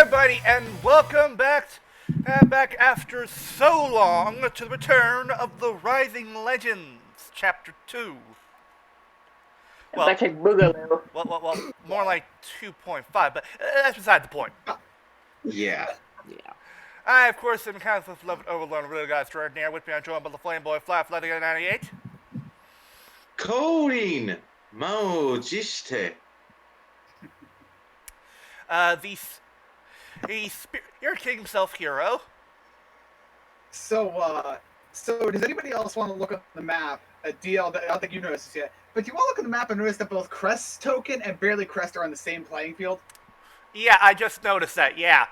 everybody, and welcome back after so long to the return of the Rising Legends, Chapter 2. Well, Electric Boogaloo. well, more like 2.5, but that's beside the point. Yeah. I, of course, am kind of loved overlord, really guys extraordinaire. With me, I'm joined by the Flame Boy, Flutter 98. Coding! Maojiste. Your king himself, Hiiro. So does anybody else want to look at the map? DL, I don't think you noticed this yet. But do you want to look at the map and notice that both Crest's token and Barely Crest are on the same playing field? Yeah, I just noticed that, yeah.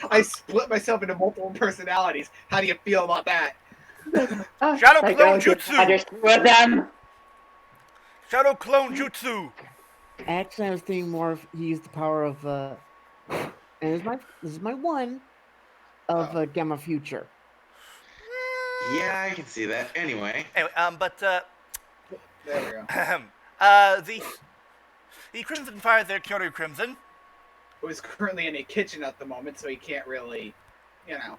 I split myself into multiple personalities. How do you feel about that? Shadow Clone Jutsu! With them. Shadow Clone Jutsu! Actually, I was thinking more of he used the power of and this is my one of Gamma Future. Yeah, I can see that. Anyway. There we go. The Crimson Fire there, Kyoto Crimson. Who is currently in a kitchen at the moment, so he can't really, Yeah.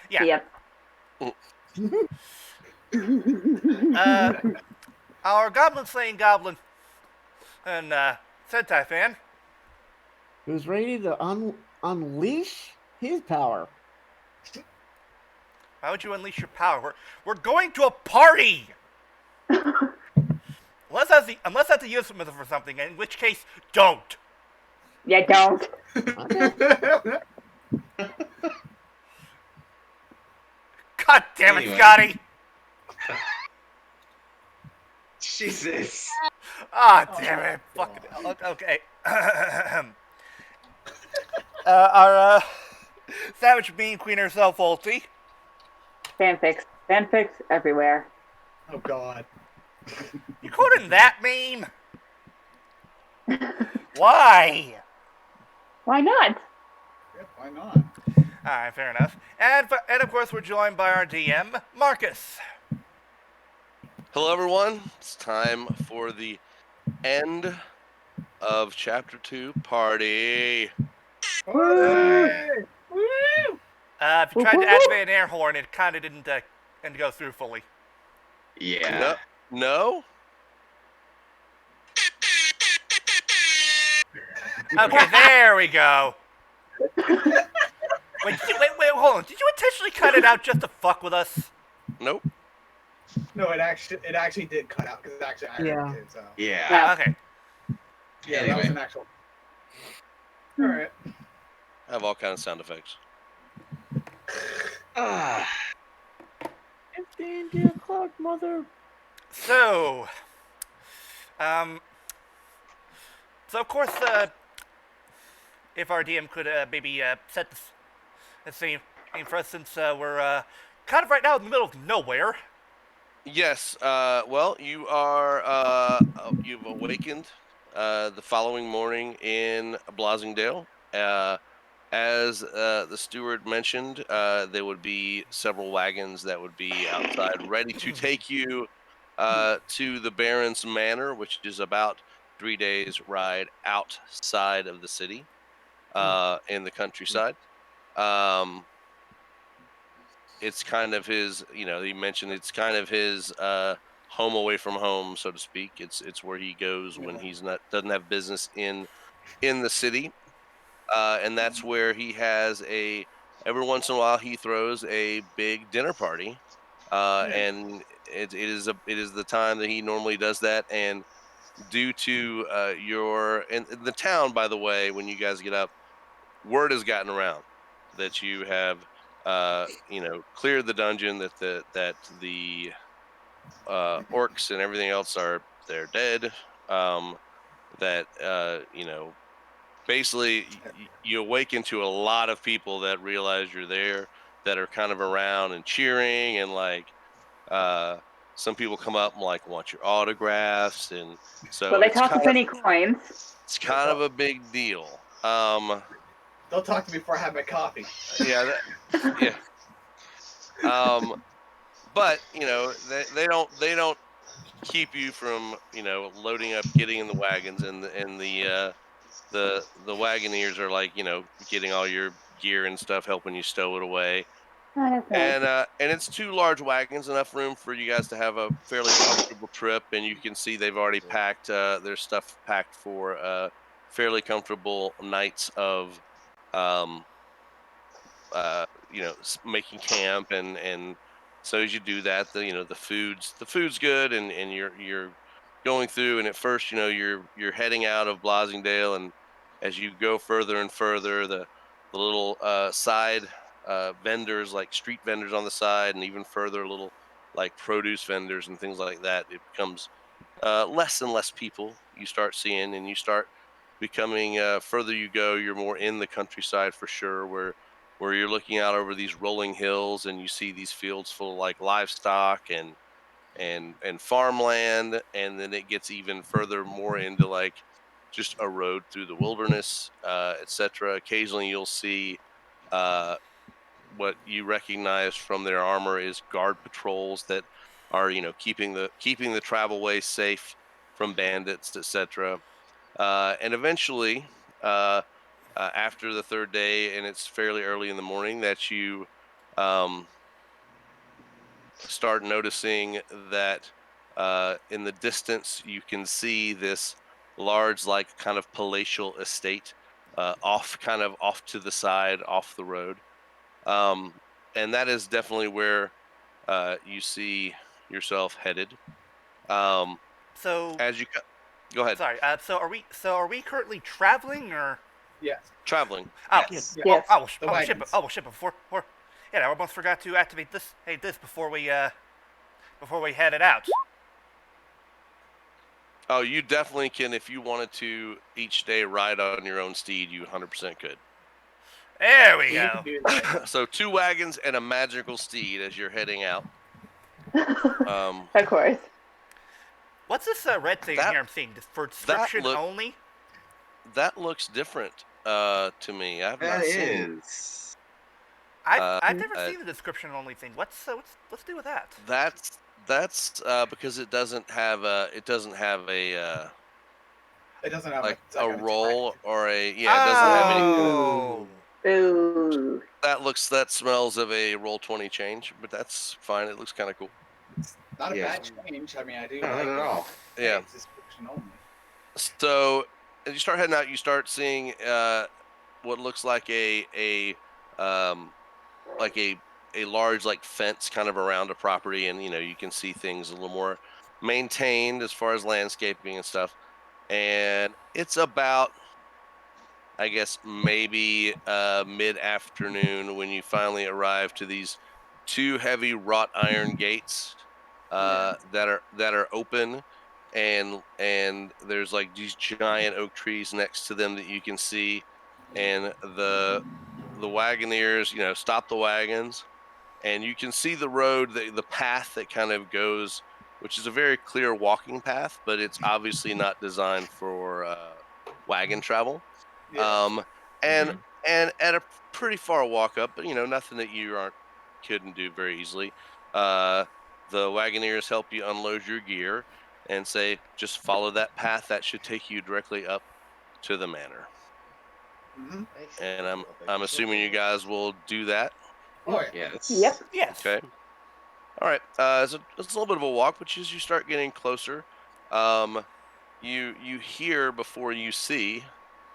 Yep. Our Goblin Slaying Goblin and Sentai fan. Who's ready to unleash his power. Why would you unleash your power? We're going to a party! Unless that's a euphemism for something, in which case, don't. Yeah, don't. God damn it, Anyway. Scotty! Jesus. Ah, damn it. Fucking okay. Our Savage Bean Queen herself, Ulti. Fanfics. Fanfics everywhere. Oh god. You quoting that meme? Why? Why not? Yeah, why not? Alright, fair enough. And of course, we're joined by our DM, Markus. Hello, everyone. It's time for the end of Chapter 2 party. Hey! Woo! If you tried to activate an air horn, it kind of didn't go through fully. Yeah. No? Okay, there we go. Wait, hold on. Did you intentionally cut it out just to fuck with us? Nope. No, it actually did cut out because I heard Yeah. it too. So Yeah. Okay. yeah, that was Anyway. an actual. All right. I have all kinds of sound effects. Ah. It's the Indian clock, mother. So of course, if our DM could maybe set the scene for us, since we're kind of right now in the middle of nowhere. Yes. Well, you are. You've awakened the following morning in Blasingdale. As the steward mentioned, there would be several wagons that would be outside, ready to take you to the Baron's Manor, which is about 3 days' ride outside of the city, in the countryside. It's kind of his, he mentioned it's kind of his home away from home, so to speak. It's where he goes when he's doesn't have business in the city, and that's where he has every once in a while he throws a big dinner party, and it is the time that he normally does that. And due to in the town, by the way, when you guys get up, word has gotten around that you have cleared the dungeon, that the orcs and everything else they're dead. That basically you awaken to a lot of people that realize you're there, that are kind of around and cheering, and some people come up and want your autographs, and so Well, they toss us any coins. it's kind of a big deal. Don't talk to me before I have my coffee. Yeah, yeah. But they don't keep you from loading up, getting in the wagons and the the Wagoneers are like, getting all your gear and stuff, helping you stow it away. Oh, that's nice. And it's 2 large wagons, enough room for you guys to have a fairly comfortable trip, and you can see they've already packed, their stuff packed for, fairly comfortable nights of, um, making camp, and so as you do that, the food's good, and you're going through, and at first, you're heading out of Blasingdale, and as you go further and further, the little side vendors, like street vendors on the side, and even further, little like produce vendors and things like that, it becomes less and less people you start seeing, and you start becoming, further you go, you're more in the countryside for sure, where you're looking out over these rolling hills, and you see these fields full of like livestock and farmland, and then it gets even further more into like just a road through the wilderness, etc. Occasionally you'll see uh, what you recognize from their armor is guard patrols that are, keeping the travelways safe from bandits, etc. And eventually, uh, after the third day, and it's fairly early in the morning, that you um, start noticing that in the distance you can see this large, like kind of palatial estate, kind of off to the side, off the road. Um, and that is definitely where you see yourself headed. Um, So, as you go ahead, sorry. So are we currently traveling or? Yes. traveling. Oh, Yes. yeah. Yes. Oh, The we'll ship it. wagons. Oh, we'll ship it before. Yeah, I almost forgot to activate this. Hey, this before we headed out. Oh, you definitely can, if you wanted to, each day ride on your own steed. You 100% could. There we You go. can do that. So 2 wagons and a magical steed as you're heading out. Um, Of course. What's this red thing That- here I'm seeing? Just for description look- only? that looks different to me. I've That not seen is. I've never uh, seen the description only thing. Let's do with that? that's because it doesn't have a It doesn't have like it's like a an roll attack. or it doesn't have any. Oh. Ooh. That smells of a roll 20 change, but that's fine. It looks kind of cool. It's not a Yeah. bad change. I mean, I do No, like not at it. all. Hey, Yeah. it's description only. So as you start heading out, you start seeing what looks like a like a large like fence kind of around a property, and you can see things a little more maintained as far as landscaping and stuff. And it's about, I guess, maybe mid-afternoon when you finally arrive to these 2 heavy wrought iron gates that are open, and there's like these giant oak trees next to them that you can see, and the wagoneers, stop the wagons, and you can see the road, the path that kind of goes, which is a very clear walking path, but it's obviously not designed for wagon travel. Yeah. Um, and and at a pretty far walk up, but nothing that you couldn't do very easily. Uh, the wagoneers help you unload your gear and say, just follow that path. That should take you directly up to the manor. Mm-hmm. And I'm assuming you guys will do that. Oh, yeah. Yes. Yep. Yes. Okay. All right. It's a little bit of a walk, but as you start getting closer, um, you hear before you see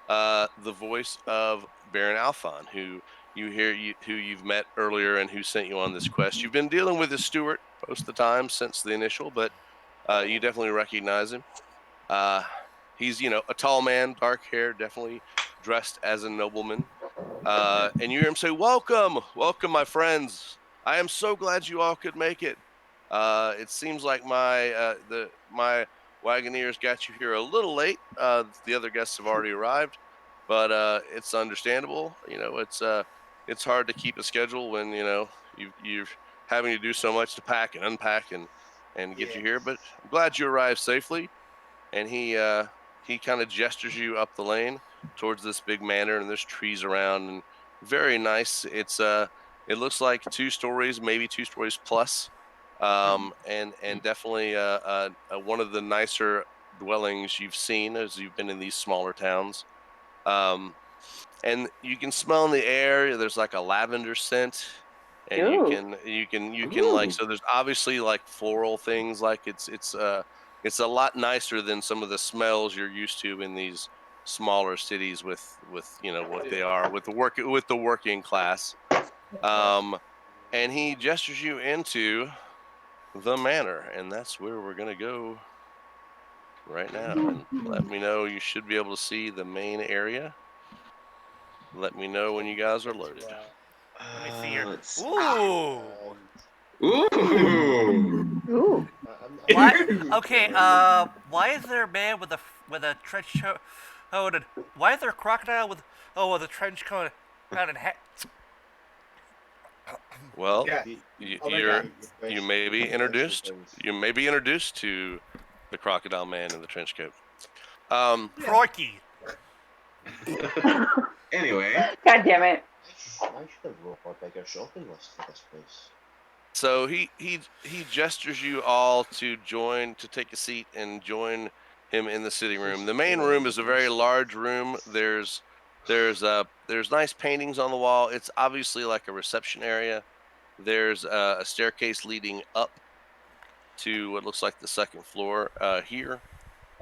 the voice of Baron Alphon, who who you've met earlier and who sent you on this quest. You've been dealing with his steward most of the time since the initial, but you definitely recognize him. Uh, he's a tall man, dark hair, definitely dressed as a nobleman. And you hear him say, "Welcome, welcome, my friends. I am so glad you all could make it. It seems like my wagoneers got you here a little late. The other guests have already arrived, but it's understandable. It's hard to keep a schedule when you're having to do so much to pack and unpack and get you here. But I'm glad you arrived safely." And he kind of gestures you up the lane towards this big manor, and there's trees around, and very nice. It looks like 2 stories, maybe 2 stories plus, and definitely one of the nicer dwellings you've seen as you've been in these smaller towns. And you can smell in the air. There's like a lavender scent, and you Ooh. can like, so there's obviously like floral things. Like it's a lot nicer than some of the smells you're used to in these smaller cities with what they are with the working class. And he gestures you into the manor, and that's where we're gonna go right now. And let me know. You should be able to see the main area. Let me know when you guys are loaded. Let me see here. Let's see. Ooh. Ooh. Ooh. Why? Okay. Why is there a man with a trench coat? Oh, and why is there a crocodile with a trench coat and hat? Well, Yeah. you may be introduced. You may be introduced to the crocodile man in the trench coat. Crikey. Anyway. God damn it. I should have wrote a bigger shopping list for this place. So he gestures you all to take a seat and join him in the sitting room. The main room is a very large room. There's nice paintings on the wall. It's obviously like a reception area. There's a staircase leading up to what looks like the second floor here,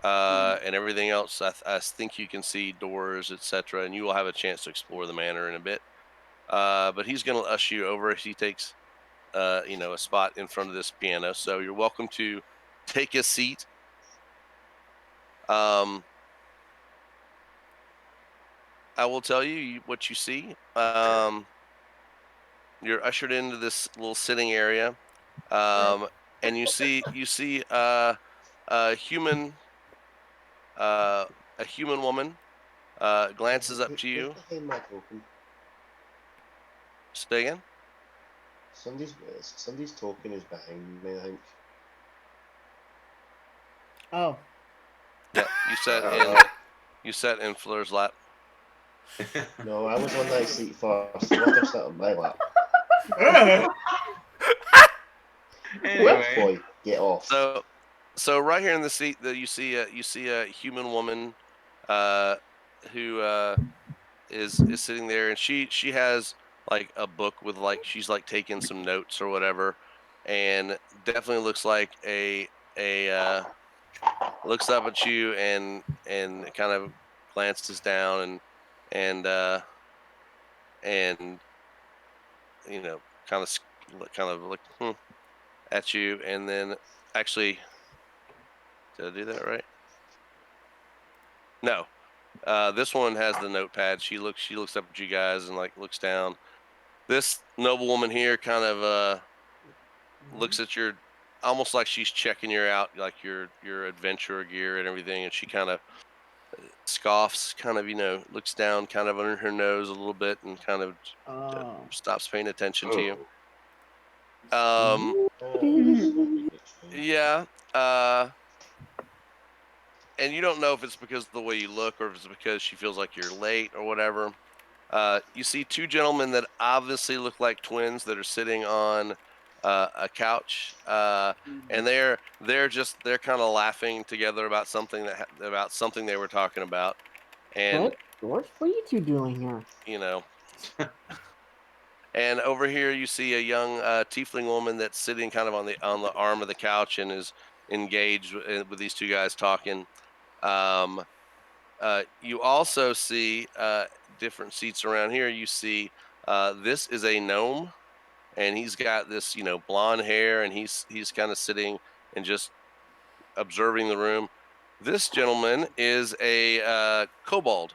and everything else. I think you can see doors, etc., and you will have a chance to explore the manor in a bit. But he's going to usher you over. He takes a spot in front of this piano, so you're welcome to take a seat. I will tell you what you see. You're ushered into this little sitting area, and you see a human woman glances up to you. Behind my token. Say again? Somebody's token is behind me, I think. Oh. Yeah, you sat in Fleur's lap. No, I was on that seat first. The water sat on my lap. Anyway. Boy, get off. So right here in the seat, you see a human woman, who is sitting there, and she has like a book with she's like taking some notes or whatever, and definitely looks like looks up at you and kind of glances down and kind of like at you, and then actually, did I do that right? No. This one has the notepad. She looks up at you guys and looks down. This noblewoman here kind of looks at your, almost like she's checking you out, like your adventurer gear and everything, and she kind of scoffs, kind of looks down kind of under her nose a little bit, and kind of stops paying attention to you. Yeah. And you don't know if it's because of the way you look or if it's because she feels like you're late or whatever. You see two gentlemen that obviously look like twins that are sitting on a couch, and they're kind of laughing together about something they were talking about. And What are you two doing here? And over here you see a young tiefling woman that's sitting kind of on the arm of the couch and is engaged with these two guys talking. You also see different seats around here. You see this is a gnome, and he's got this blonde hair, and he's kind of sitting and just observing the room. This gentleman is a kobold,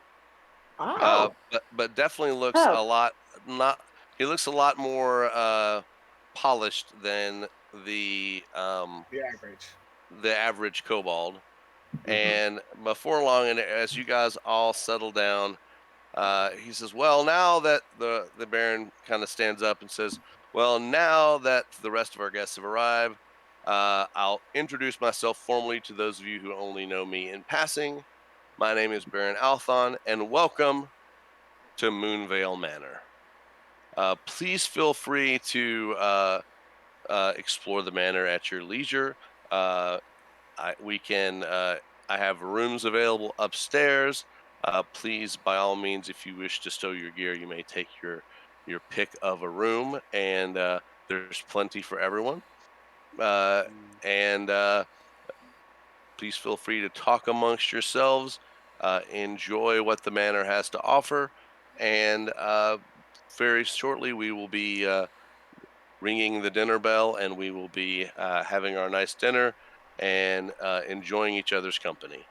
but definitely looks a lot he looks a lot more polished than the average kobold. And before long, and as you guys all settle down, he says, well, now that the Baron kind of stands up and says, well, now that the rest of our guests have arrived, I'll introduce myself formally to those of you who only know me in passing. My name is Baron Althon, and welcome to Moonvale Manor. Please feel free to explore the manor at your leisure. I have rooms available upstairs. Please, by all means, if you wish to stow your gear, you may take your pick of a room, and there's plenty for everyone. And please feel free to talk amongst yourselves, enjoy what the manor has to offer, and very shortly we will be ringing the dinner bell, and we will be having our nice dinner and enjoying each other's company.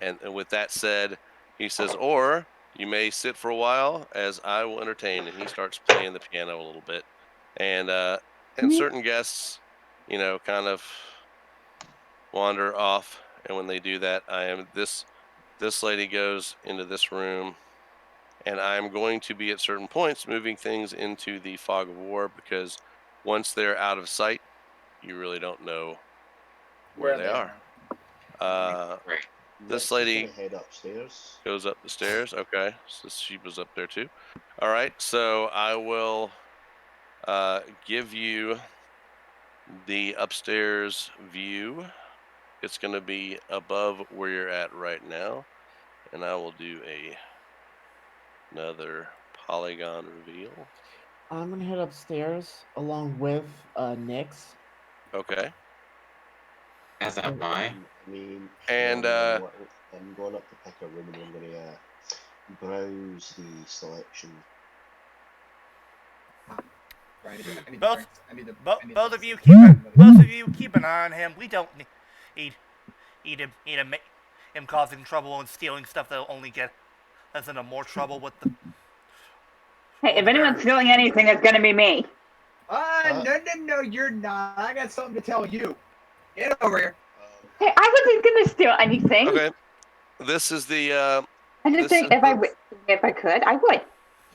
And with that said, he says, or you may sit for a while as I will entertain. And he starts playing the piano a little bit. And certain guests, kind of wander off. And when they do that, this lady goes into this room, and I'm going to be at certain points moving things into the fog of war, because once they're out of sight, you really don't know where they are. Right. This Next, lady he's gonna head upstairs. goes up the stairs. Okay, so she was up there too. All right, so I will give you the upstairs view. It's going to be above where you're at right now, and I will do another polygon reveal. I'm gonna head upstairs along with Nyx. Okay. As am I. I mean, And, I'm going up to pick a room, and I'm gonna browse the selection. Right, I need Both- to- I need to- Bo- I need both to- of you keep an eye on him. We don't need him causing trouble and stealing stuff that'll only get us into more trouble with the. Hey, if anyone's stealing anything, it's gonna be me. No, you're not. I got something to tell you. Get over here. Hey, I wasn't gonna steal anything. okay, this is the I'm just saying, if I could, I would.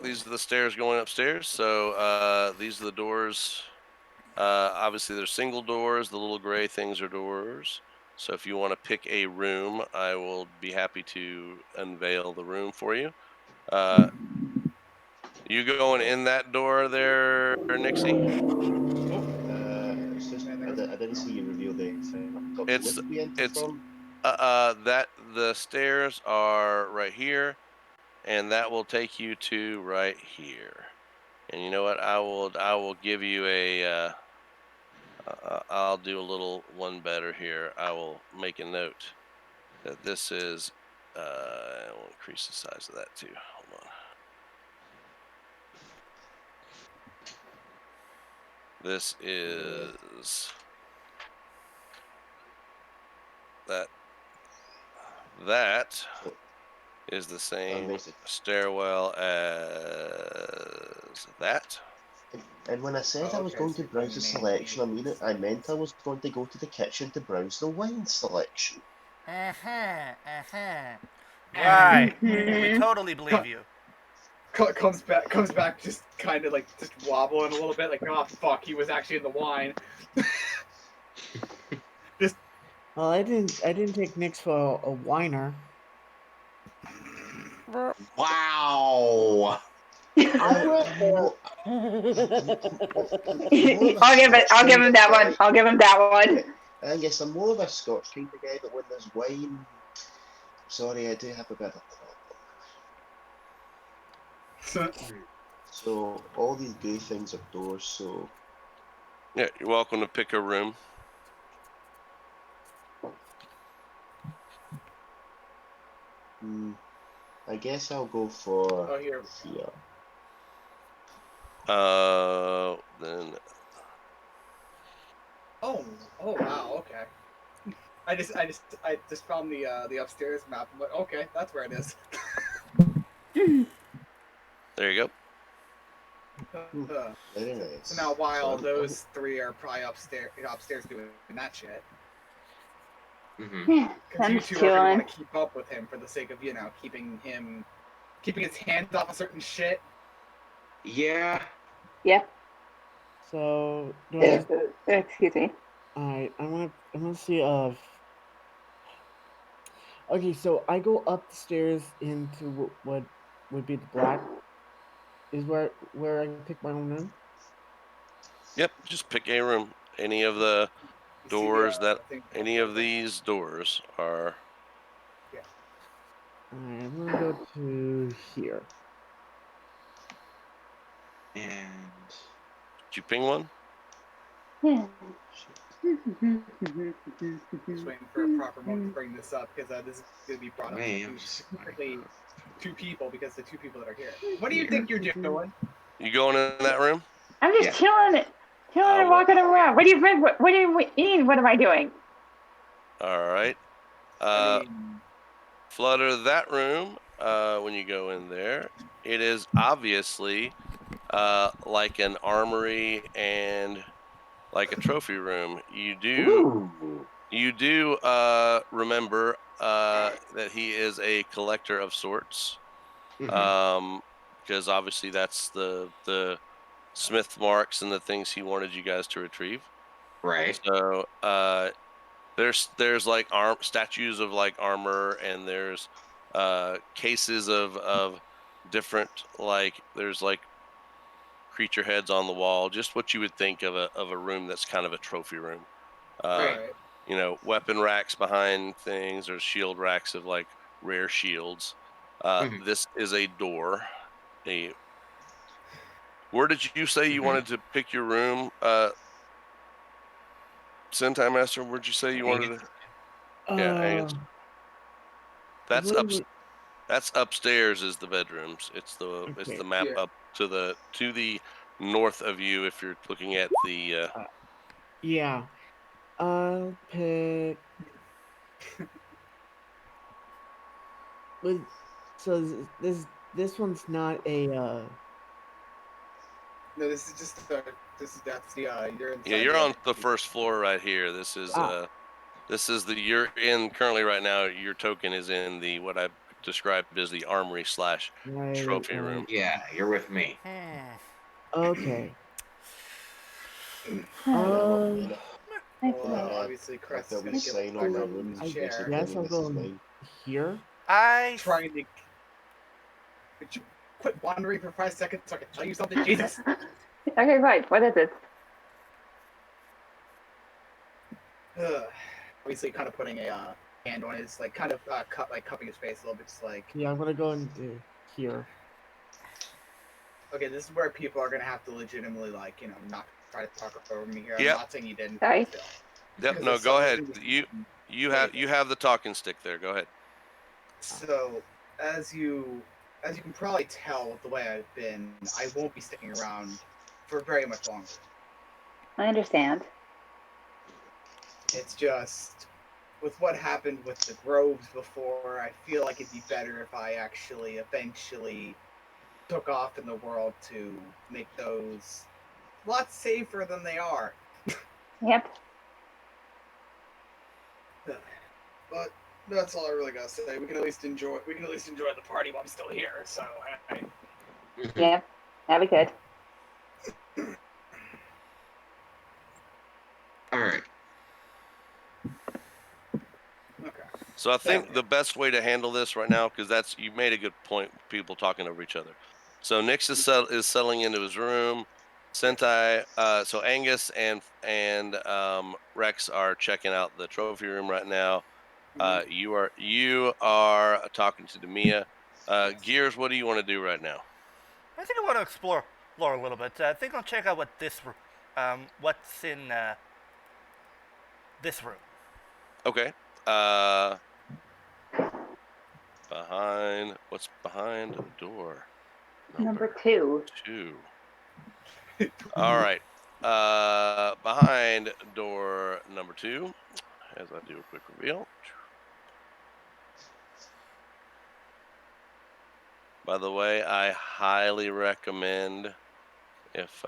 these are the stairs going upstairs. So these are the doors. Obviously, they're single doors. The little gray things are doors. So if you want to pick a room, I will be happy to unveil the room for you. You going in that door there, Nixie? It's just, I didn't see you reveal the thing up top. It's- So where did we enter it's- from? That the stairs are right here, and that will take you to right here. And you know what? I will give you a. I'll do a little one better here. I will make a note that this is. I will increase the size of that too. Hold on. This is that. That is the same Amazing. stairwell as that. And when I said I was Okay, going so to browse the maybe- selection, I meant I was going to go to the kitchen to browse the wine selection. Right. We totally believe you. Comes back, just kind of like just wobbling a little bit, like, oh fuck, he was actually in the wine. Well, I didn't take Nyx for a whiner. Wow. I'll give him that one. I'll give him that one. I guess I'm more of a Scotch kind of guy, but when there's wine, sorry, I do have a bit of a problem. So all these gray things are doors, so Yeah, you're welcome to pick a room. I guess I'll go for Oh, here. here. Then Oh wow, okay. I just found the upstairs map. I'm like, okay, that's where it is. there you go. Very nice. So now while So those three are probably upstairs doing that shit, Mm-hmm. Yeah, because I'm you two are gonna chilling. want to keep up with him for the sake of keeping his hands off of certain shit. Yeah. Yep. So do I just, Excuse me. alright, I'm gonna see okay, so I go up the stairs into what would be the black is where I pick my own room. Yep, just pick a room. Any of the You see doors the that thing- any of these doors are. I'm gonna go to here. And Did you ping one? Yeah. Just waiting for a proper moment to bring this up because this is going to be brought up man, to specifically two people because the two people that are here. What do you think you're doing? You going in that room? I'm just Yeah. chilling and walking around. What do you mean? What do you mean? What am I doing? All right. I mean, Flutter, that room, when you go in there, it is obviously like an armory and like a trophy room. Ooh. You do remember that he is a collector of sorts. Mhm. Because obviously that's the Smith marks and the things he wanted you guys to retrieve. Right. So there's like statues of like armor, and there's cases of different, like there's like creature heads on the wall, just what you would think of a room that's kind of a trophy room. Uh, right. Weapon racks behind things, or shield racks of like rare shields. Mhm. This is a door. A Where did you say you wanted to pick your room? Sentai Master, where'd you say you wanted to? Yeah, Angus. I That's up. believe. That's upstairs is the bedrooms. It's the Okay. map Yeah. up to the north of you if you're looking at the. Yeah. I'll pick. With so this one's not a. No, this is just that's the you're inside Yeah, you're the on other. the first floor right here. Ah, This is the you're in currently right now. Your token is in the what I described as the armory slash right. trophy room. Yeah, you're with me. Okay. Hang on a Uh, minute. Well, Uh, obviously, I Crest is filled going to this give sign back on my up room. his I chair. guess I'll Basically, this is go mine. here. I Trying to. Would you quit wandering for 5 seconds so I can tell you something, Jesus? Okay, right. What is it? Ugh. Obviously, kind of putting a hand on his, like, kind of cupping his face a little bit, just like, Yeah, I'm gonna go into here. okay, this is where people are going to have to legitimately, like, not try to talk over me here. I'm Yep. not saying you didn't. Sorry. Still. Yep. Because No, of go some ahead. reason, You what is you it? have the talking stick there. Go ahead. So, as you can probably tell with the way I've been, I won't be sticking around for very much longer. I understand. It's just with what happened with the groves before, I feel like it'd be better if I actually eventually took off in the world to make those a lot safer than they are. Yep. But that's all I really gotta say. We can at least enjoy the party while I'm still here. So Yep. That'd be good. All right. okay. So I think Yeah. the best way to handle this right now, because you made a good point, people talking over each other. So Nix is settling into his room. Sentai, so Angus and Rex are checking out the trophy room right now. You are talking to Demia. Gears, what do you want to do right now? I think I want to explore a little bit. I think I'll check out what's in this room. Okay. What's behind door Number number 2. 2? All right. Behind door number 2, as I do a quick reveal. By the way, I highly recommend if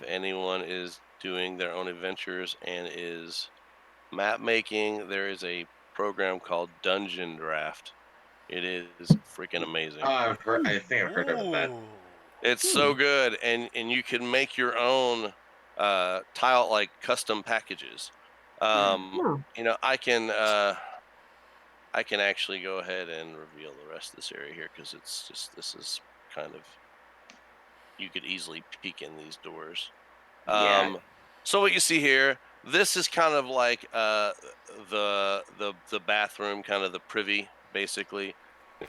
anyone is doing their own adventures and is map making, there is a program called Dungeon Draft. It is freaking amazing. I think I've heard of that. Ooh. It's so good, and you can make your own tile, like custom packages. Huh. I can actually go ahead and reveal the rest of this area here, because this is kind of, you could easily peek in these doors. Yeah. So what you see here, this is kind of like the bathroom, kind of the privy basically.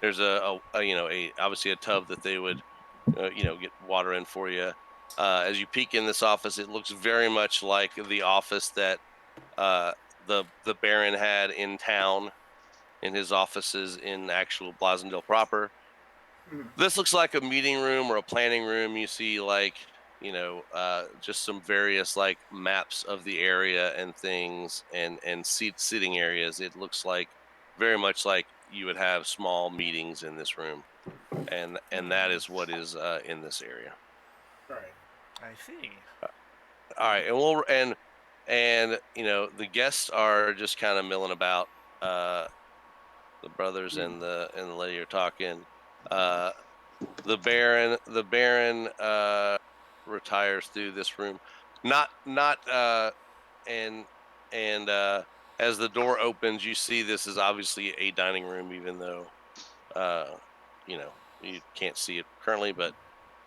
There's a obviously a tub that they would get water in for you. As you peek in this office, it looks very much like the office that the Baron had in town, in his offices in actual Blasendale proper. Mhm. This looks like a meeting room or a planning room. You see just some various like maps of the area and things and sitting areas. It looks like very much like you would have small meetings in this room, and that is what is in this area. Right. I see. All right, and the guests are just kind of milling about. The brothers and the lady are talking. Uh, the Baron retires through this room, not and as the door opens, you see this is obviously a dining room, even though you can't see it currently. But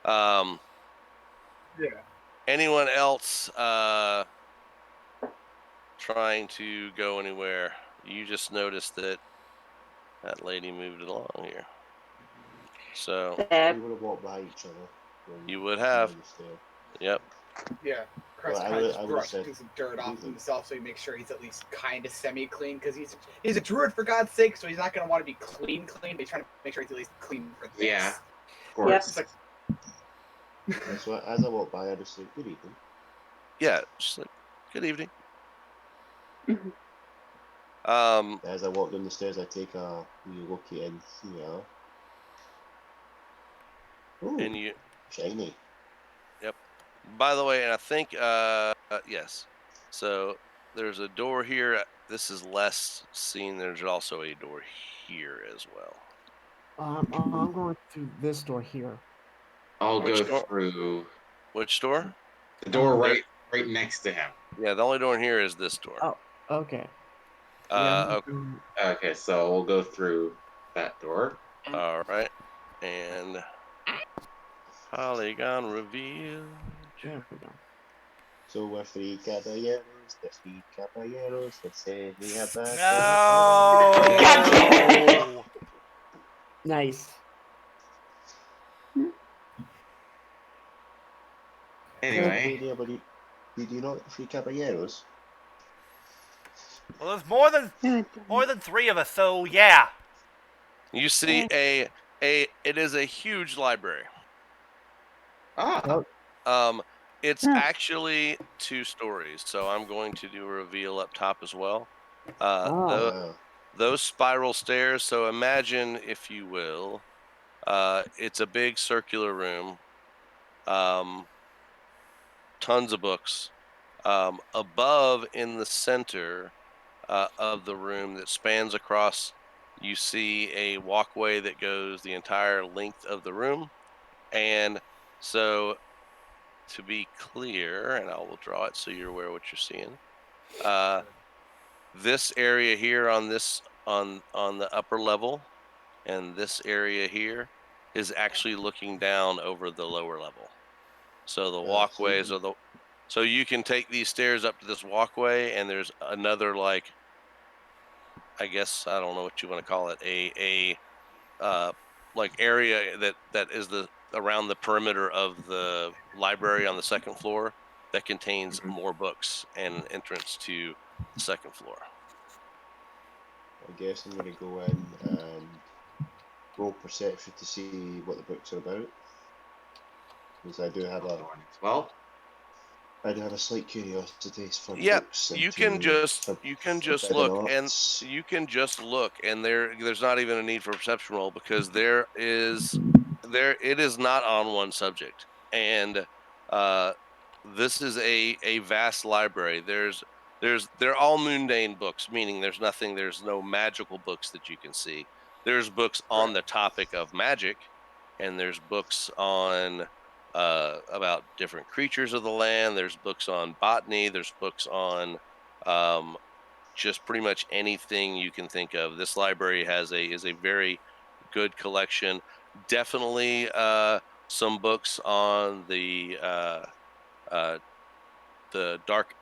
um, Yeah. anyone else trying to go anywhere? You just noticed that lady moved along here, so That We would have walked by each other. When you would we came have. down the stair. Yep. Yeah. Chris Well, I kind would- of just I would've brushes said, some dirt off "Leave them." himself so he makes sure he's at least kind of semi-clean because he's a druid for God's sake, so he's not going to want to be clean, but he's trying to make sure he's at least clean for this. Yeah. Of Yep. course. It's like, And so as I walk by, I just say, "Good evening." Yeah. Just like, good evening. Mhm. As I walk down the stairs, I take a wee look in here. Ooh, and you. shiny. Yep. By the way, and I think yes. So there's a door here. This is less seen. There's also a door here as well. I'm going through this door here. I'll Which go door? through Which door? the door Um, right next to him. Yeah, the only door in here is this door. Oh, okay. Yeah, I'm Okay. going Okay, so we'll go through that door. All right. And polygon reveal. there we go. So we're three caballeros, that say we have that. God damn No. Nice. Anyway, Did you know three caballeros? Well, there's more than 3 of us, so yeah. You see it is a huge library. ah, It's Huh. actually 2 stories, so I'm going to do a reveal up top as well. Oh. Wow. Those spiral stairs. So imagine, if you will, it's a big circular room, tons of books. Above in the center of the room that spans across, you see a walkway that goes the entire length of the room. And so, to be clear, and I will draw it so you're aware of what you're seeing. This area here on the upper level, and this area here is actually looking down over the lower level. So the walkways are so you can take these stairs up to this walkway, and there's another, like, I guess I don't know what you want to call it, a like area that is around the perimeter of the library on the second floor that contains Mhm. more books and entrance to the second floor. I guess I'm gonna go in and roll perception to see what the books are about. Because I do have I'll go in as well. a slight curiosity for Yeah, books you can just forbidden look, and arts. there's not even a need for a perception roll, because it is not on one subject. And uh this is a vast library. They're all mundane books, meaning there's no magical books that you can see. There's books on the topic of magic, and there's books on about different creatures of the land. There's books on botany. There's books on um, just pretty much anything you can think of. This library is a very good collection. Definitely some books on uh, the dark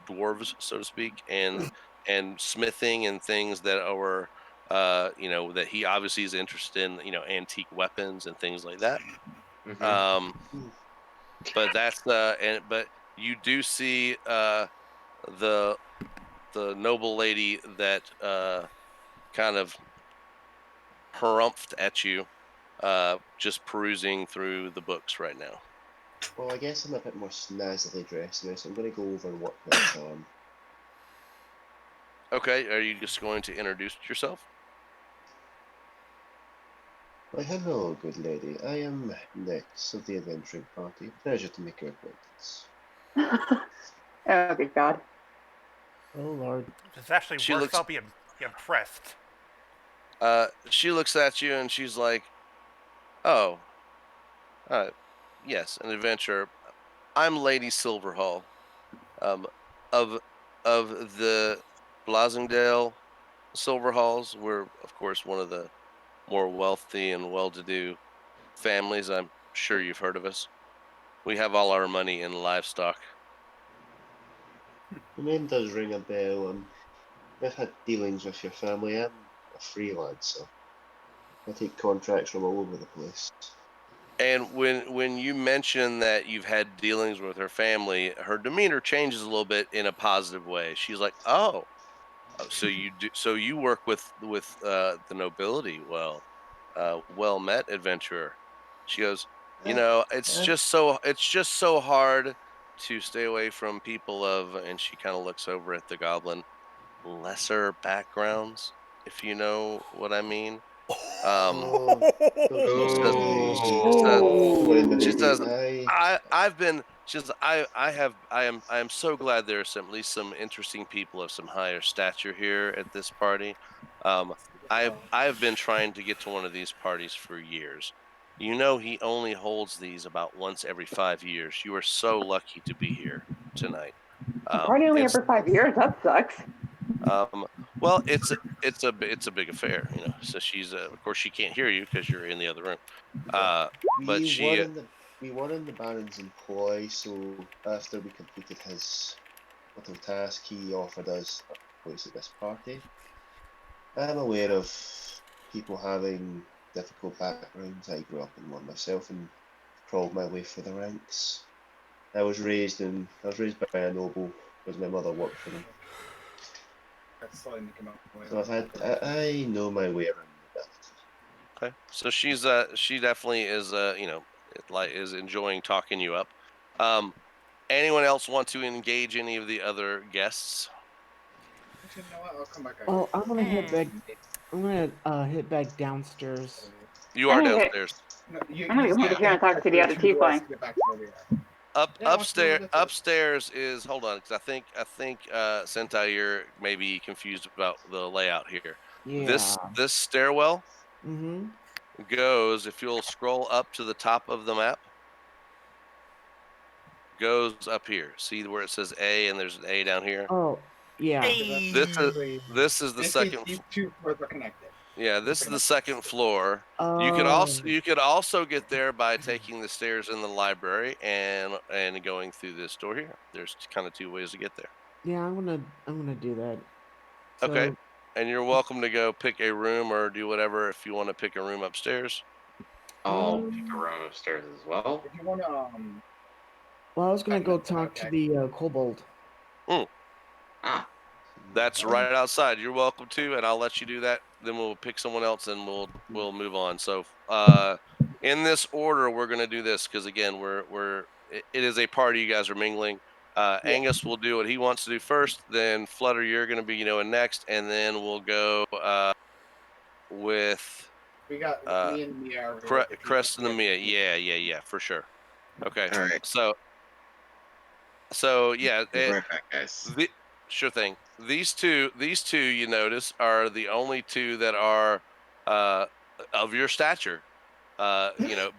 dwarves, so to speak, and and smithing and things that are that he obviously is interested in, antique weapons and things like that. Mhm. But that's but you do see the noble lady that kind of harumphed at you, just perusing through the books right now. Well, I guess I'm a bit more snazzily dressed now, so I'm going to go over and work my charm. Okay, are you just going to introduce yourself? Why, hello, good lady. I am Nix of the adventuring party. Pleasure to make your acquaintance. Oh, good God. Oh Lord. If it's actually She worse, looks I'll be impressed. she looks at you and she's like, "Oh, uh, yes, an adventurer. I'm Lady Silverhall, um, of the Blasingdale Silverhalls. We're, of course, one of the more wealthy and well-to-do families. I'm sure you've heard of us. We have all our money in livestock." The name does ring a bell. I've had dealings with your family. I'm a freelancer. I take contracts from all over the place. And when you mention that you've had dealings with her family, her demeanor changes a little bit in a positive way. She's like, "Oh, so you do, so you work with the nobility. Well, well met, adventurer." She goes, Uh, uh, it's just so hard to stay away from people of," and she kind of looks over at the goblin, "lesser backgrounds, if you know what I mean." Um, oh, don't she worry, says, my she lady. says, Don't worry, my she lady. says, she says, I am so glad there are at least some interesting people of some higher stature here at this party. Um, I have been trying to get to one of these parties for years. You know, he only holds these about once every 5 years. You are so lucky to be here tonight. A party only every 5 years? That sucks. Um, well, it's a big affair, So she's of course she can't hear you because you're in the other room. But We were she in the we were in the Baron's employ, so after we completed his little task, he offered us a place at this party. I'm aware of people having difficult backgrounds. I grew up in one myself and crawled my way through the ranks. I was raised by a noble because my mother worked for him. That's slowly making my way So over. I know my way around nobility. Okay, so she definitely is is enjoying talking you up. Um, anyone else want to engage any of the other guests? Actually, you know what? I'll come back. Well, I'm gonna head back. I'm gonna head back downstairs. You I'm are gonna hit. downstairs. No, I'm gonna go back here and talk to the other tiefling. Get back to where we are. Yeah, I want to know what this is. Upstairs is, hold on, because I think Sentai, you're maybe confused about the layout here. Yeah. This stairwell Mm-hmm. goes, if you'll scroll up to the top of the map, goes up here. See where it says A and there's an A down here? Oh, yeah. So that's This is basically this is the second these two floors are connected. Yeah, this is the second floor. Oh, You could also get there by taking the stairs in the library and going through this door here. There's kind of two ways to get there. yeah. I'm gonna do that. Okay. So, And you're welcome to go pick a room or do whatever if you want to pick a room upstairs. I'll pick a um, room upstairs as well. If you want to, well, I was gonna go Batman, talk to okay. the kobold. Ah, That's right outside. You're welcome to, and I'll let you do that. Then we'll pick someone else and we'll move on. So in this order, we're gonna do this because again, it is a party. You guys are mingling. Yeah. Angus will do what he wants to do first. Then Flutter, you're gonna be in next, and then we'll go with We got uh, me and Mia are like the people. Crest and the Mia. Yeah, for sure. Okay, all right. so yeah, Be right back, guys. sure thing. These two, you notice, are the only two that are uh, of your stature.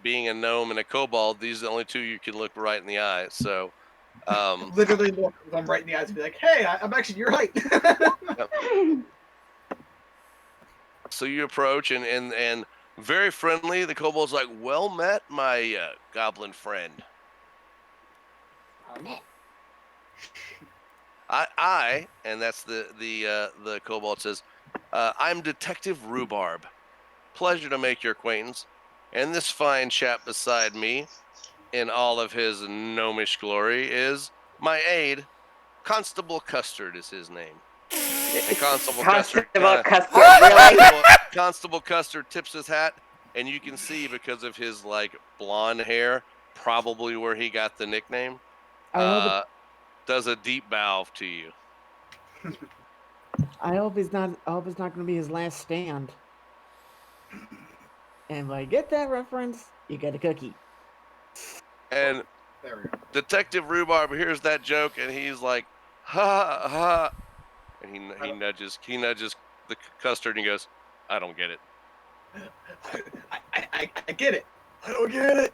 Being a gnome and a kobold, these are the only two you can look right in the eye. So, Literally look them right in the eyes and be like, "Hey, I'm actually your height." so you approach and very friendly. The kobold's like, "Well met, my goblin friend. and that's the kobold says, I'm Detective Rhubarb. Pleasure to make your acquaintance. And this fine chap beside me, in all of his gnomish glory, is my aide, Constable Custard is his name. And Constable Custard Really? Constable Custard tips his hat, and you can see because of his like blonde hair, probably where he got the nickname. I hope Does a deep bow to you. I hope it's not. I hope it's not going to be his last stand. And if I get that reference, you get a cookie. And There we go. Detective Rhubarb hears that joke, and he's like, ha ha, and he nudges the Custard, and he goes, I don't get it. I get it. I don't get it.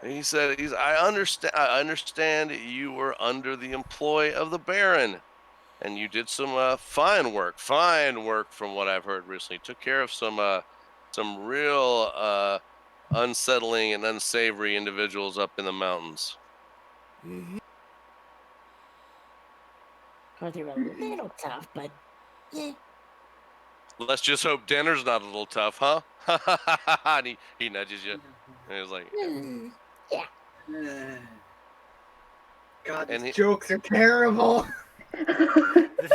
And he said, I understand you were under the employ of the Baron, and you did some fine work from what I've heard recently. Took care of some real unsettling and unsavory individuals up in the mountains. Mm-hmm. Of course, they were a little tough, but yeah. Let's just hope dinner's not a little tough, huh? And he nudges you, and he's like, Yeah. God, And these jokes are terrible. This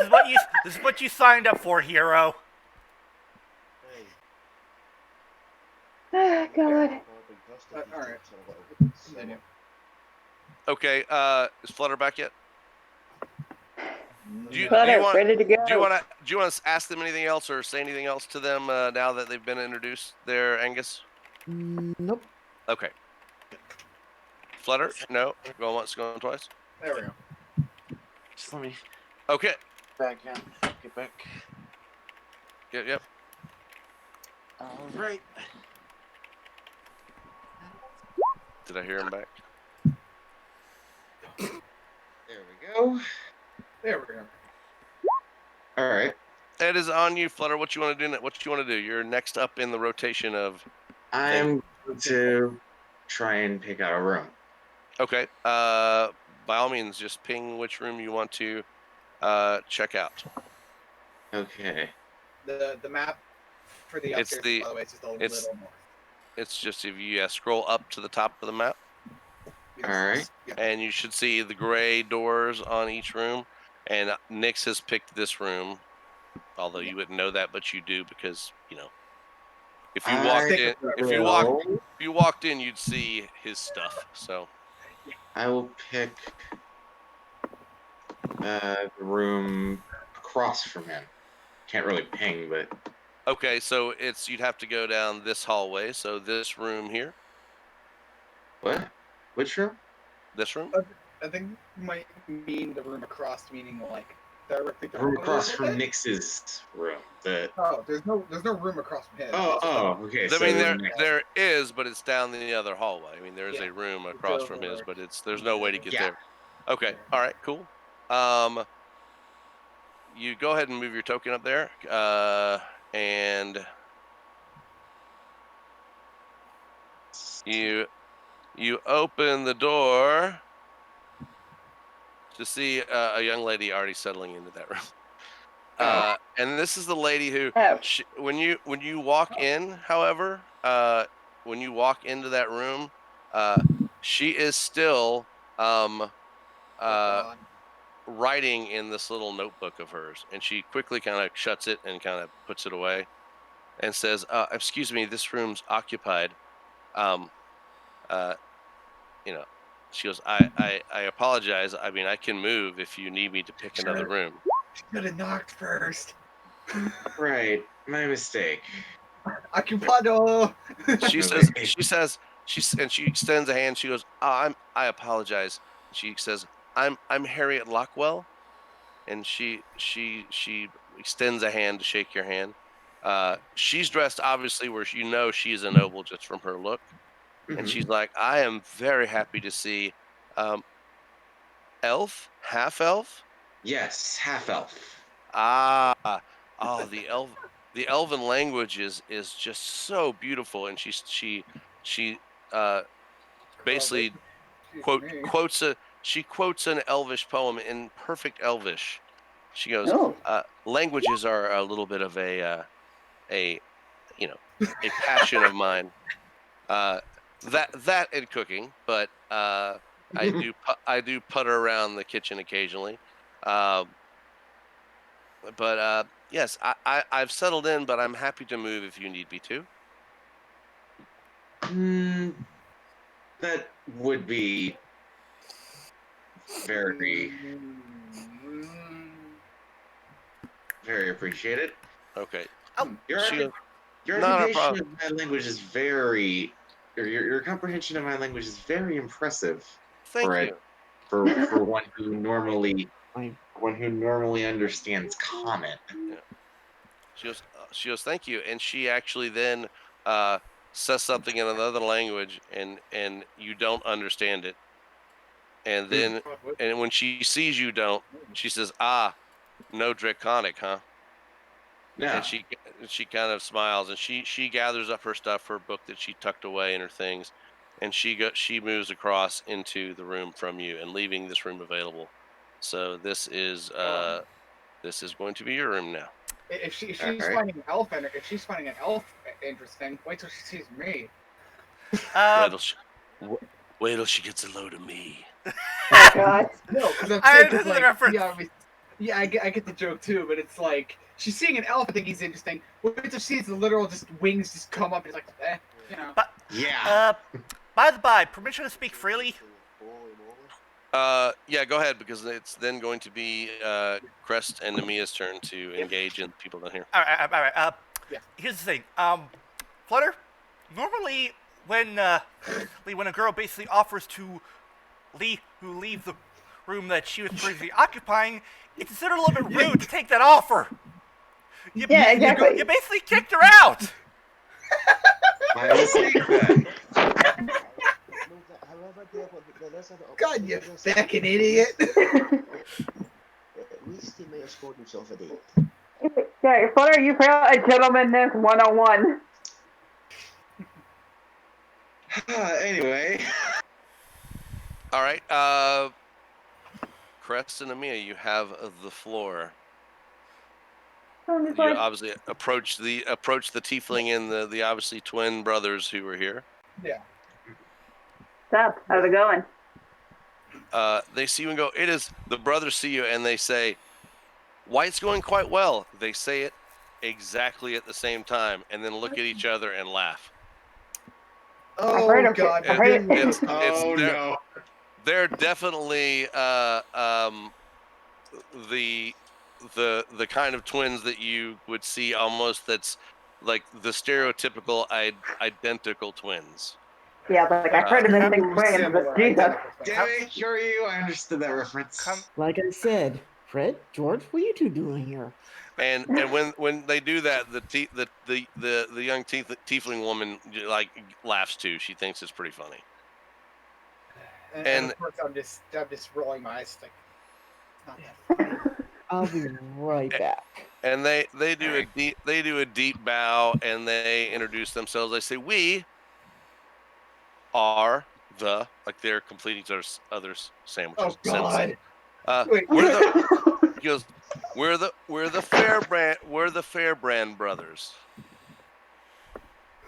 is what you signed up for, Hiiro. Oh, God. Alright. Continue. okay, is Flutter back yet? Flutter, ready to go. Do you want to ask them anything else or say anything else to them now that they've been introduced there, Angus? Nope. Okay. Flutter? No. Going once, going twice. There we go. Just let me Okay. back in. Get back. Yep. All right. Did I hear him back? There we go. There we go. All right. It is on you, Flutter. What you want to do? What you want to do? You're next up in the rotation of. I'm going to try and pick out a room. Okay. By all means, just ping which room you want to check out. Okay. The map for the It's upstairs, by the way, it's just a little more. It's just if you scroll up to the top of the map, All right. Yeah. and you should see the gray doors on each room. And Nix has picked this room, although you wouldn't know that, but you do because if you walked in, you'd see his stuff. So I will pick the room across from him. Can't really ping, but okay, so you'd have to go down this hallway. So this room here, what? Which room? this room. I think you might mean the room across, meaning like directly. The room across from Nix's room. Oh, there's no room across from his. Okay. I So mean, there is, but it's down the other hallway. I mean, there is Yeah. a room across from his, but there's no way to get Yeah. there. Okay, all right, cool. You go ahead and move your token up there, and you open the door to see a young lady already settling into that room. And this is the lady who, when you walk in, however, when you walk into that room, she is still writing in this little notebook of hers, and she quickly kind of shuts it and kind of puts it away, and says, "Excuse me, this room's occupied." She goes, I apologize. I mean, I can move if you need me to pick another room. Should have knocked first. Right, my mistake. Occupado. She extends a hand. She goes, I apologize. She says, I'm Harriet Lockwell, and she extends a hand to shake your hand. She's dressed obviously where she's a noble just from her look. And she's like, I am very happy to see elf, half elf. Yes, half elf. The elven language is just so beautiful, and she basically quotes she quotes an Elvish poem in perfect Elvish. She goes, Oh. "Languages are a little bit of a a passion of mine. That and cooking, but I do putter around the kitchen occasionally. Um, but yes, I've settled in, but I'm happy to move if you need me to. That would be very, Mm, very appreciated. Okay, Your, she goes, your not a occupation problem. of my language is very, or your comprehension of my language is very impressive Thank for you. for I one who normally understands common. She goes, thank you, and she actually then uh, says something in another language, and you don't understand it, and then and when she sees you don't, she says, no draconic, huh? No. And she kind of smiles, and she gathers up her stuff, her book that she tucked away and her things, and she moves across into the room from you and leaving this room available. So this is going to be your room now. if she's Alright. finding an elf, if she's finding an elf interesting, wait till she sees me. Wait till she, wait till she gets a load of me. Oh God. No, because I'm I saying, understand the like, reference. yeah, I get the joke too, but it's like she's seeing an elf. I think he's interesting. Wait till she sees the literal just wings just come up. It's like, you know. But Yeah. by the by, permission to speak freely. Yeah, go ahead, because it's then going to be Crest and Namia's turn to engage in people down here. All right. Yeah. Here's the thing. Flutter. Normally, when a girl basically offers to leave the room that she was previously occupying, it's considered a little bit rude to take that offer. Yeah, exactly. You basically kicked her out. My mistake then. God, you fucking idiot! At least he may have scored himself a date. Yeah, Flutter, you fail a gentleman's 101. Anyway. All right, Crest and Namia, you have the floor. I'm just You like, obviously approach the tiefling and the obviously twin brothers who were here. Yeah. what's up? How's it going? They see you and go, it is, the brothers see you and they say, why, it's going quite well. They say it exactly at the same time and then look at each other and laugh. I've heard Oh of God. it. I've heard it. It's Oh they're, no. they're definitely the kind of twins that you would see almost, that's like the stereotypical identical twins. Yeah, like I've heard of them things Ooh, twins, similar, but Jesus. identical twins. Damn it, Hiiro, I understood that reference. like I said, Fred, George, what are you two doing here? And when they do that, the young tiefling woman like laughs too. She thinks it's pretty funny. And of course, I'm just rolling my eyes, like, not that funny. I'll be right back. And they do a deep bow and they introduce themselves. They say, we are they're completing other sandwiches. Oh God. Wait. We're the he goes, we're the Fairbrand brothers.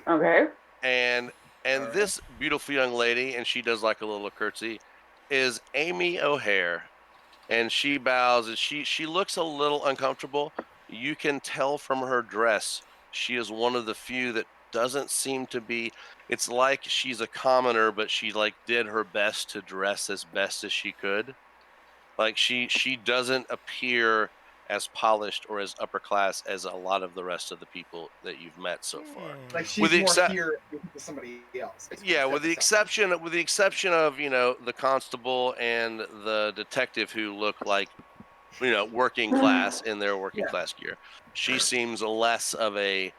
Okay. And this beautiful young lady, and she does like a little curtsy, is Amy O'Hare. And she bows and she looks a little uncomfortable. You can tell from her dress, she is one of the few that doesn't seem to be, it's like she's a commoner, but she like did her best to dress as best as she could. Like she doesn't appear as polished or as upper class as a lot of the rest of the people that you've met so far. Like With she's the more except- here to somebody else. basically, Yeah, instead with of the exception of the constable and the detective who look like working class in their working class gear. She seems less of a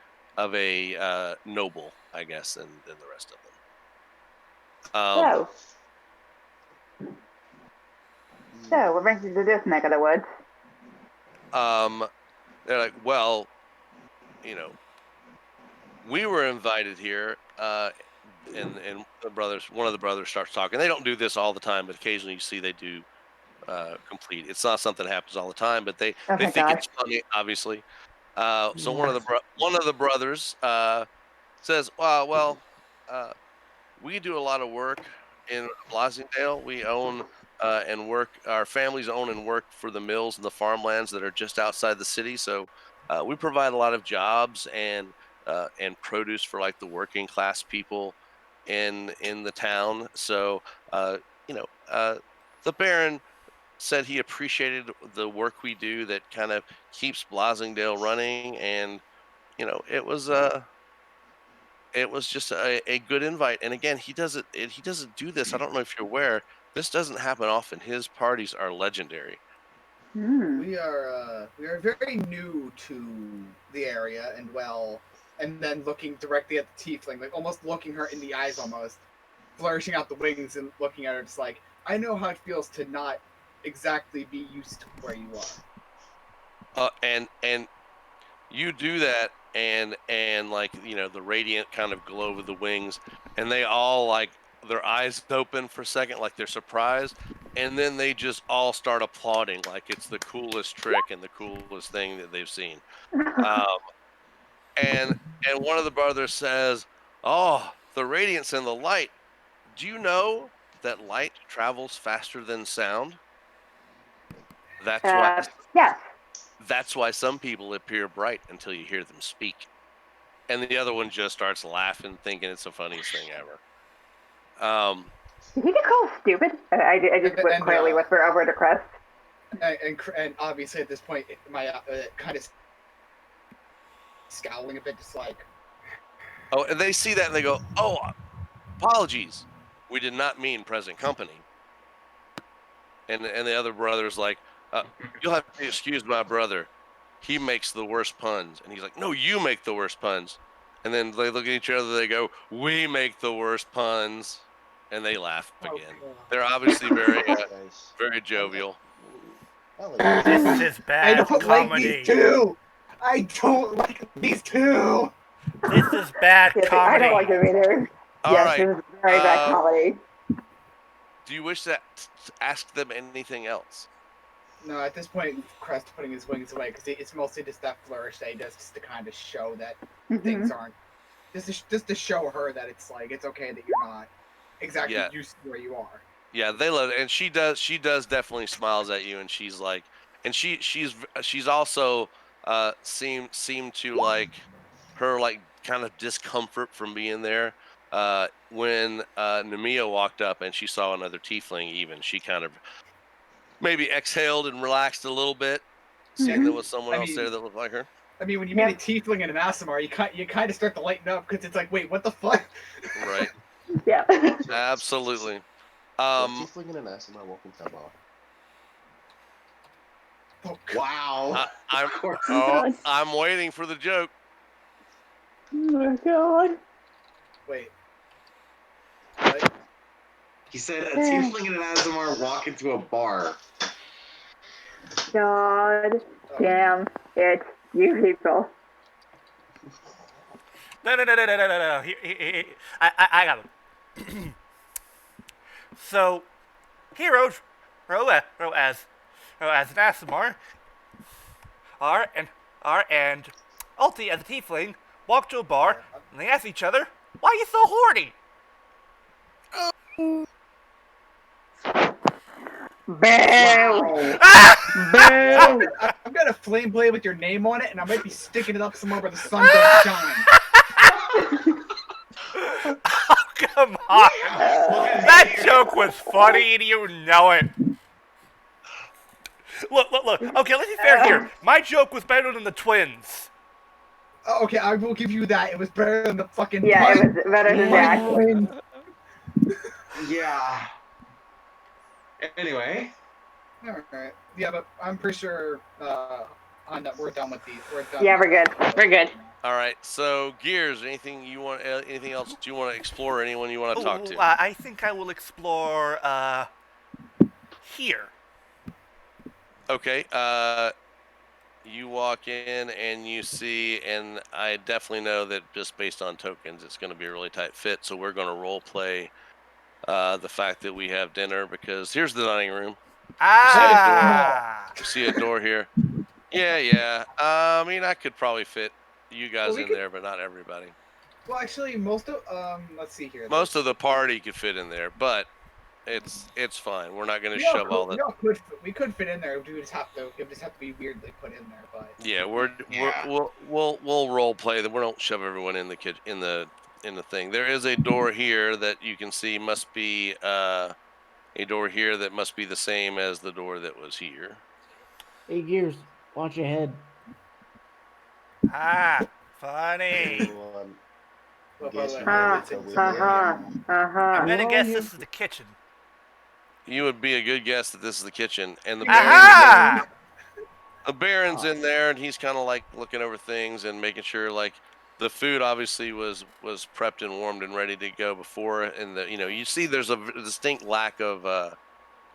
noble, I guess, than the rest of them. So what brings you to this neck of the woods? They're like, well, we were invited here and one of the brothers starts talking. They don't do this all the time, but occasionally you see they do complete. It's not something that happens all the time, but they Oh my think gosh. it's funny, obviously. So Yeah. one of the brothers says, well, we do a lot of work in Blasingdale. We own and work. Our families own and work for the mills and the farmlands that are just outside the city. So we provide a lot of jobs and produce for like the working class people in the town. So uh, you know, the Baron said he appreciated the work we do that kind of keeps Blasingdale running, and it was just a good invite. And again, he doesn't do this. I don't know if you're aware. This doesn't happen often. His parties are legendary. Hmm. We are very new to the area, and then looking directly at the tiefling, like almost looking her in the eyes, almost flourishing out the wings and looking at her, just like, I know how it feels to not exactly be used to where you are. And you do that, and like the radiant kind of glow of the wings, and they all like their eyes open for a second, like they're surprised, and then they just all start applauding like it's the coolest trick and the coolest thing that they've seen. Um, and one of the brothers says, "Oh, the radiance and the light. Do you know that light travels faster than sound? That's why Yes. that's why some people appear bright until you hear them speak." And the other one just starts laughing, thinking it's the funniest thing ever. Did he just call us stupid? I just And, quietly whisper over to Crest. and obviously at this point, my kind of scowling a bit, just like, Oh, and they see that and they go, "Oh, apologies. We did not mean present company." And the other brother's like, "You'll have to excuse my brother. He makes the worst puns." And he's like, "No, you make the worst puns." And then they look at each other. They go, "We make the worst puns," and they laugh again. God. They're obviously Guys, very jovial. I like This this. is I bad don't like comedy. these two. I don't like these two. This is bad Yes, comedy. I don't like him either. All Yes, right. this is very bad comedy. Do you wish to ask them anything else? No, at this point, Crest putting his wings away because it's mostly just that flourish that he does just to kind of show that things aren't. Just to show her that it's like it's okay that you're not exactly Yeah. used to where you are. Yeah, they love it, and she does definitely smiles at you, and she's like, and she's also seem to like her like kind of discomfort from being there. When Namiya walked up and she saw another tiefling, even she kind of maybe exhaled and relaxed a little bit, seeing there was someone I else there mean, that looked like her. when you meet a tiefling and an Asimar, you kind of start to lighten up because it's like, wait, what the fuck? Right. Yeah. Absolutely. A tiefling and an Asimar walking to a bar. Oh, Wow. I'm waiting for the joke. Oh my god. wait. What? He said a tiefling and an Azamar walk into a bar. God damn it, you people. No. I got him. So, Hiiro, as an Asimar, and Ulti as a tiefling walk to a bar and they ask each other, "Why are you so horny?" Boo! I'm Boo! gonna flame blade with your name on it, and I might be sticking it up somewhere where the sun don't shine. Oh, come on. That joke was funny and you know it. Look. Okay, let's be fair here. My joke was better than the twins. Oh, okay, I will give you that. It was better than the fucking. Yeah, pun. it was better than that. Yeah. Anyway, Alright. Yeah, but I'm pretty sure on that we're done with these. We're done. Yeah, we're good. We're good. All right. So, Gears, anything else you want to explore? Or anyone you want to talk to? I think I will explore here. Okay. You walk in and you see, and I definitely know that just based on tokens, it's going to be a really tight fit. So we're going to role play the fact that we have dinner, because here's the dining room. Ah. You see a door here. Yeah. I mean, I could probably fit you guys we in could- there, but not everybody. Well, actually, most of let's see here. Most of the There's- party could fit in there, but it's fine. We're not going to we all shove all could, that. we could fit in there. It would just have to be weirdly put in there, but Yeah, Yeah. we'll role play that. We don't shove everyone in the in the thing. There is a door here that you can see must be a door here that must be the same as the door that was here. Hey, Gears, watch your head. Ah. Funny. So, Well, guess by we the way, know Ah, it's a way uh-huh, I'm uh-huh. gonna Well, guess you- this is the kitchen. You would be a good guess that this is the kitchen, and the Aha! Baron's in there, and he's kind of like looking over things and making sure like the food obviously was prepped and warmed and ready to go before, and you see there's a distinct lack of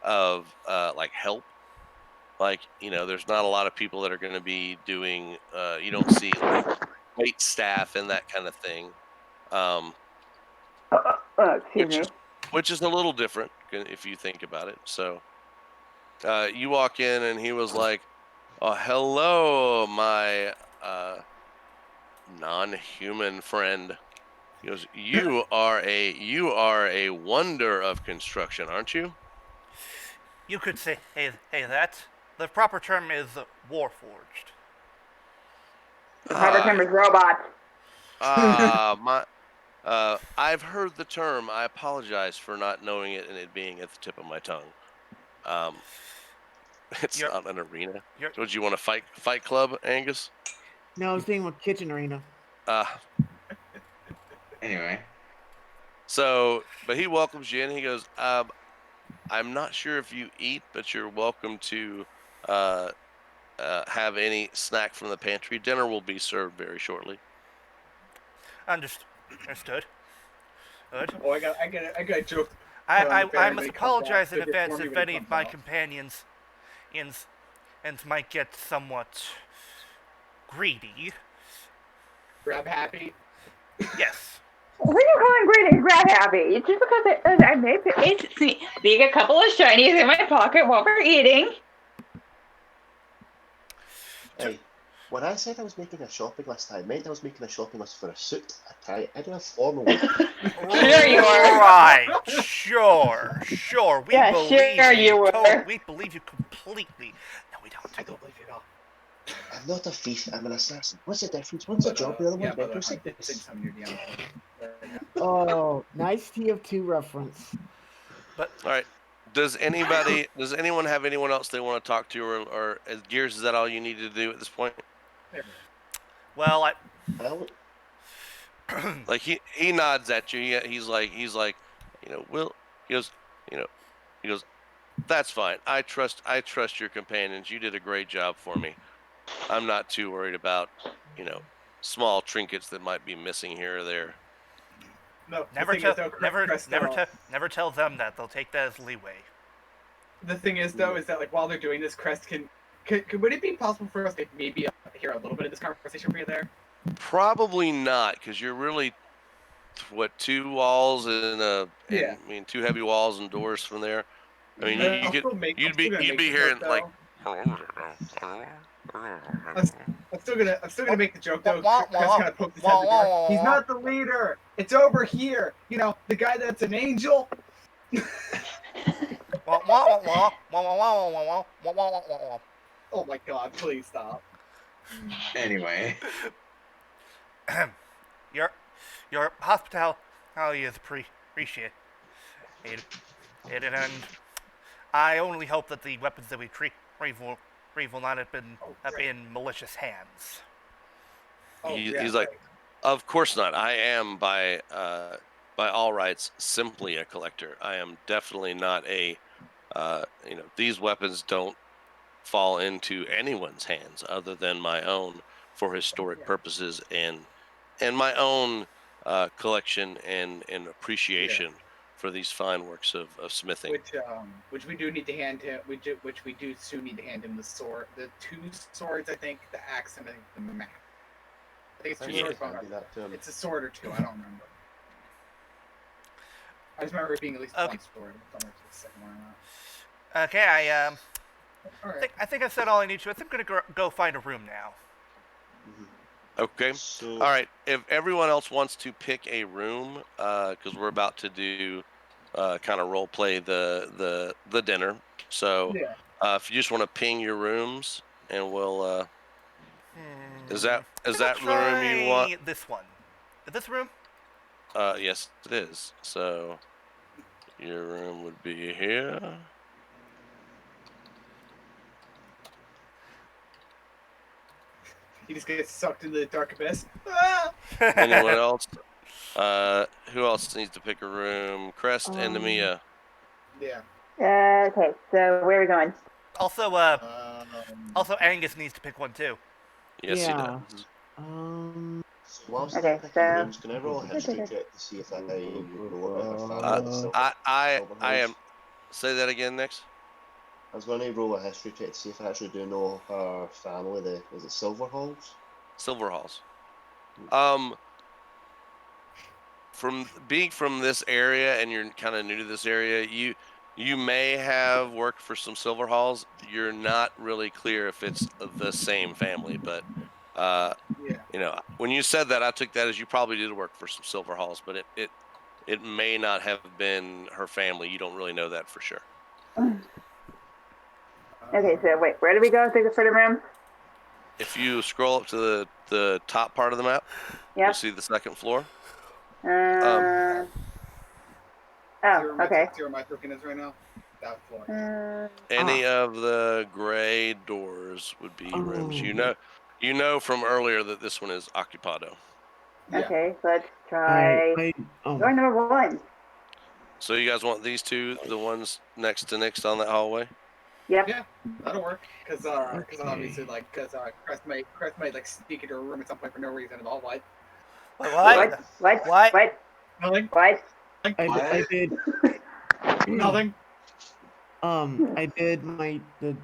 like help. Like, there's not a lot of people that are going to be doing. You don't see like wait staff and that kind of thing, um, Excuse me. which is a little different if you think about it. So you walk in, and he was like, "Oh, hello, my non-human friend." He goes, "You are a wonder of construction, aren't you?" You could say, hey, that. The proper term is warforged. The proper term is robot. I've heard the term. I apologize for not knowing it and it being at the tip of my tongue. It's You're- not an arena. you're- Would you want to fight club, Angus? No, I was thinking with kitchen arena. Anyway, But he welcomes you in. He goes, I'm not sure if you eat, but you're welcome to have any snack from the pantry. Dinner will be served very shortly. Understood. Good. oh, I got a joke. I Baron must when he comes apologize out, in so advance inform me if when he any of comes my out. companions might get somewhat greedy. Grab happy. Yes. What are you calling great and grab happy? It's just because I made it being a couple of shinies in my pocket while we're eating. Hey, when I said I was making a shopping list, I meant I was making a shopping list for a suit, a tie, and a formal one. Sure you were. Right. Sure. We Yeah, believe sure you were. We believe you completely. No, we don't. I don't believe you at all. I'm not a thief, I'm an assassin. What's the difference? One's a job, the other yeah, one's by the mental way, I did sickness. sing some near the end. Oh, nice TF2 reference. All right. Does anyone have anyone else they want to talk to, or Gears? Is that all you need to do at this point? Well, Well, Like he nods at you. He's like, Will. He goes, he goes, that's fine. I trust your companions. You did a great job for me. I'm not too worried about, small trinkets that might be missing here or there. No, never the thing is, though, never tell them that. They'll take that as leeway. The thing is, though, is that like while they're doing this, Crest would it be possible for us to maybe hear a little bit of this conversation for you there? Probably not, because you're really, two walls and Yeah. I mean, two heavy walls and doors from there. I mean, I'll still make- I'm you'd still gonna be make the hearing joke, like. I'm still gonna make the joke though. Wah, Crest wah, kind of poked his head in the wah, door. wah, He's wah. not the leader. It's over here. You know, the guy that's an angel. Wah, wah, wah, wah, wah, wah, wah, wah, wah, wah, wah, wah. Oh my God! Please stop. anyway, Your hospitality is appreciated. And I only hope that the weapons that we retrieve will not have been in malicious hands. Oh, He's like, of course not. I am by all rights simply a collector. I am definitely not a these weapons don't fall into anyone's hands other than my own for historic purposes and my own collection and appreciation for these fine works of smithing. Which we do need to hand him. Which we do soon need to hand him the sword, the 2 swords. I think the axe and I think the map. I think it's 2 Yeah. swords. Handy that to him. It's a sword or 2. I don't remember. I just remember it being at least Okay. 1 sword. I don't know if it's the second one or not. Okay, All right. I think I've said all I need to. I think I'm gonna go find a room now. Okay. So, All right. If everyone else wants to pick a room, because we're about to do kind of role play the dinner. So Yeah. if you just want to ping your rooms, and we'll. Is that I think I'll the room you want? try this one. Is this room? Yes, it is. So your room would be here. He just gets sucked into the dark abyss. Ah! Anyone else? Who else needs to pick a room? Crest and Mia. Yeah. Okay, so where are we going? Also, also Angus needs to pick one too. Yes, Yeah. he does. so whilst Okay, I'm picking so- rooms, can I roll a history check to see if I know her family? I am. Say that again, next. I was going to roll a history check to see if I actually do know her family. Is it Silverhalls? Silverhalls. From being from this area and you're kind of new to this area, you may have worked for some Silverhalls. You're not really clear if it's the same family, but Yeah. you know, when you said that, I took that as you probably did work for some Silverhalls, but it may not have been her family. You don't really know that for sure. Okay, so wait, where do we go for the room? If you scroll up to the top part of the map, Yep. you'll see the second floor. Oh, okay. Zero my token is right now. That floor. Any of the gray doors would be rooms. You know from earlier that this one is occupado. Yeah. Okay, so let's try door number 1. So you guys want these two, the ones next to on that hallway? Yep. Yeah, that'll work. Because obviously, like, Crest might like sneak into a room at some point for no reason at all. What? What? What? Nothing. What? I did. Nothing. I did the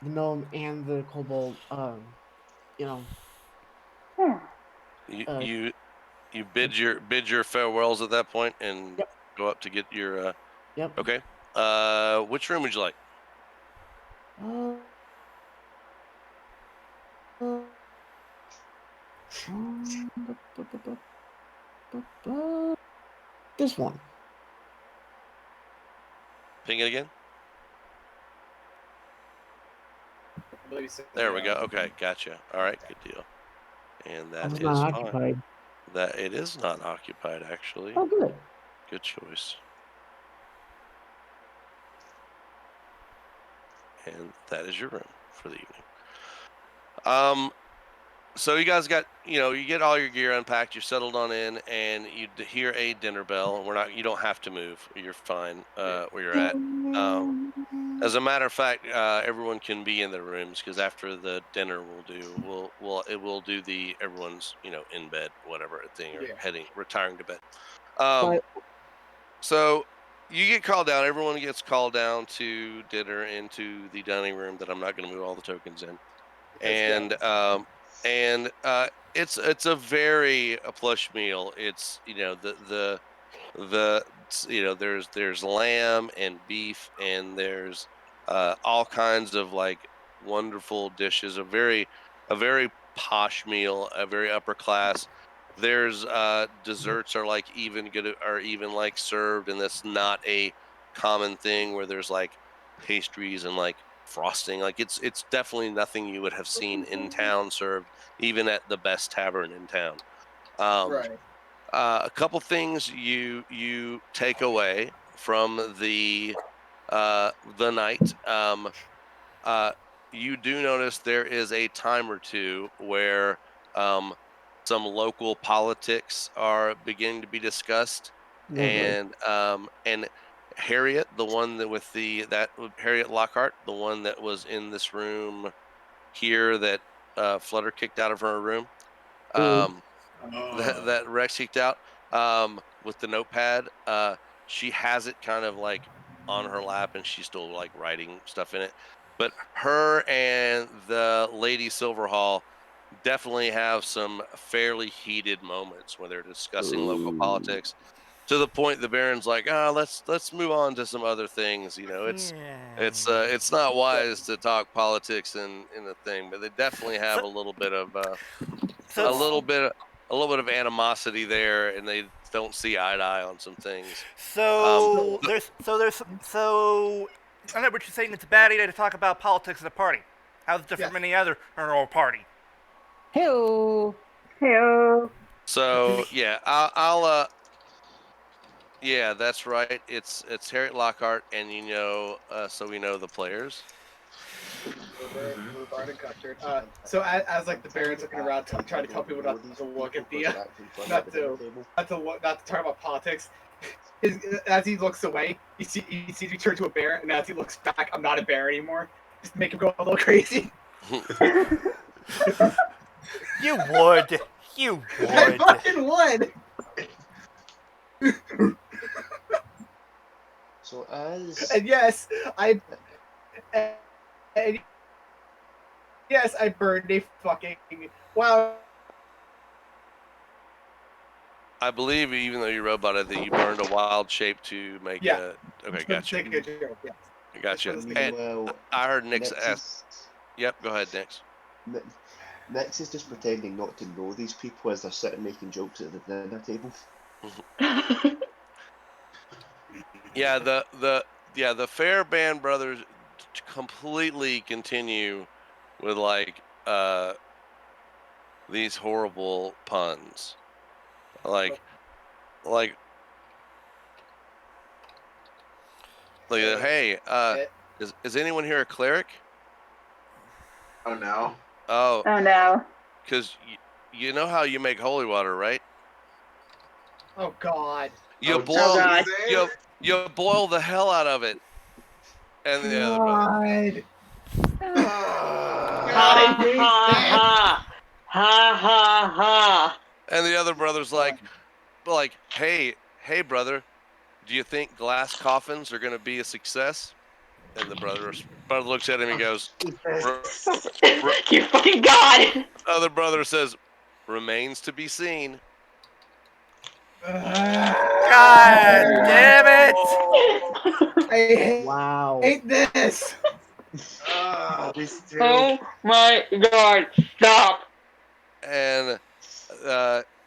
gnome and the kobold. You know. You bid your farewells at that point and go up to get your. Yep. Okay. Which room would you like? This one. Ping it again. I believe so. There we go. Okay, gotcha. All right, good deal. And that It's is not fine. occupied. That it is not occupied, actually. Oh, good. Good choice. And that is your room for the evening. So you guys got, you get all your gear unpacked, you're settled on in, and you hear a dinner bell. You don't have to move. You're fine where you're at. As a matter of fact, everyone can be in their rooms because after the dinner we'll do the everyone's in bed whatever thing or retiring to bed. So you get called down. Everyone gets called down to dinner into the dining room that I'm not going to move all the tokens in, and it's a very plush meal. It's there's lamb and beef and there's all kinds of like wonderful dishes. A very posh meal, a very upper class. There's desserts are like even like served, and that's not a common thing where there's like pastries and like frosting. Like it's definitely nothing you would have seen in town served even at the best tavern in town. Right. A couple things you take away from the night. You do notice there is a time or two where some local politics are beginning to be discussed, and Harriet, the one that Harriet Lockhart, the one that was in this room here that Flutter kicked out of her room. That Rex kicked out with the notepad. she has it kind of like on her lap, and she's still like writing stuff in it. But her and the Lady Silverhall definitely have some fairly heated moments when they're discussing local politics. To the point the Baron's like, let's move on to some other things. You know, it's not wise to talk politics in the thing, but they definitely have a little bit of So a little bit of animosity there, and they don't see eye to eye on some things. So so I know what you're saying. It's a bad idea to talk about politics at a party. How's it different from any other normal party? Hello. Hey, So yeah, yeah, that's right. It's Harriet Lockhart, and so we know the players. We're Barney Custard. So as like the Baron's looking around, trying to tell people not to look at the, not to talk about politics. As he looks away, he sees me turn to a bear, and as he looks back, I'm not a bear anymore. Just make him go a little crazy. You would. You I would. fucking would. So as And yes, and yes, I burned a fucking wow. I believe, even though you robot, I think you burned a wild shape to make Yeah. Okay, gotcha. Take a joke, yes. Gotcha. That's And meanwhile, I heard Nick's Nix ask. Yep, go ahead, Nix. Nix is just pretending not to know these people as they're sitting making jokes at the dinner table. Yeah, the Fairbairn brothers completely continue with like these horrible puns, like hey, is anyone here a cleric? Oh no. Oh, oh no. because you know how you make holy water, right? Oh God. You Oh, boil God. you boil the hell out of it, and the other brother. God. Ha hate ha ha ha ha ha. And the other brother's like, hey, brother, do you think glass coffins are going to be a success? And the brother looks at him and goes, You fucking god. other brother says, remains to be seen. God damn it! I Wow. hate this. These two. Oh my god. Stop. And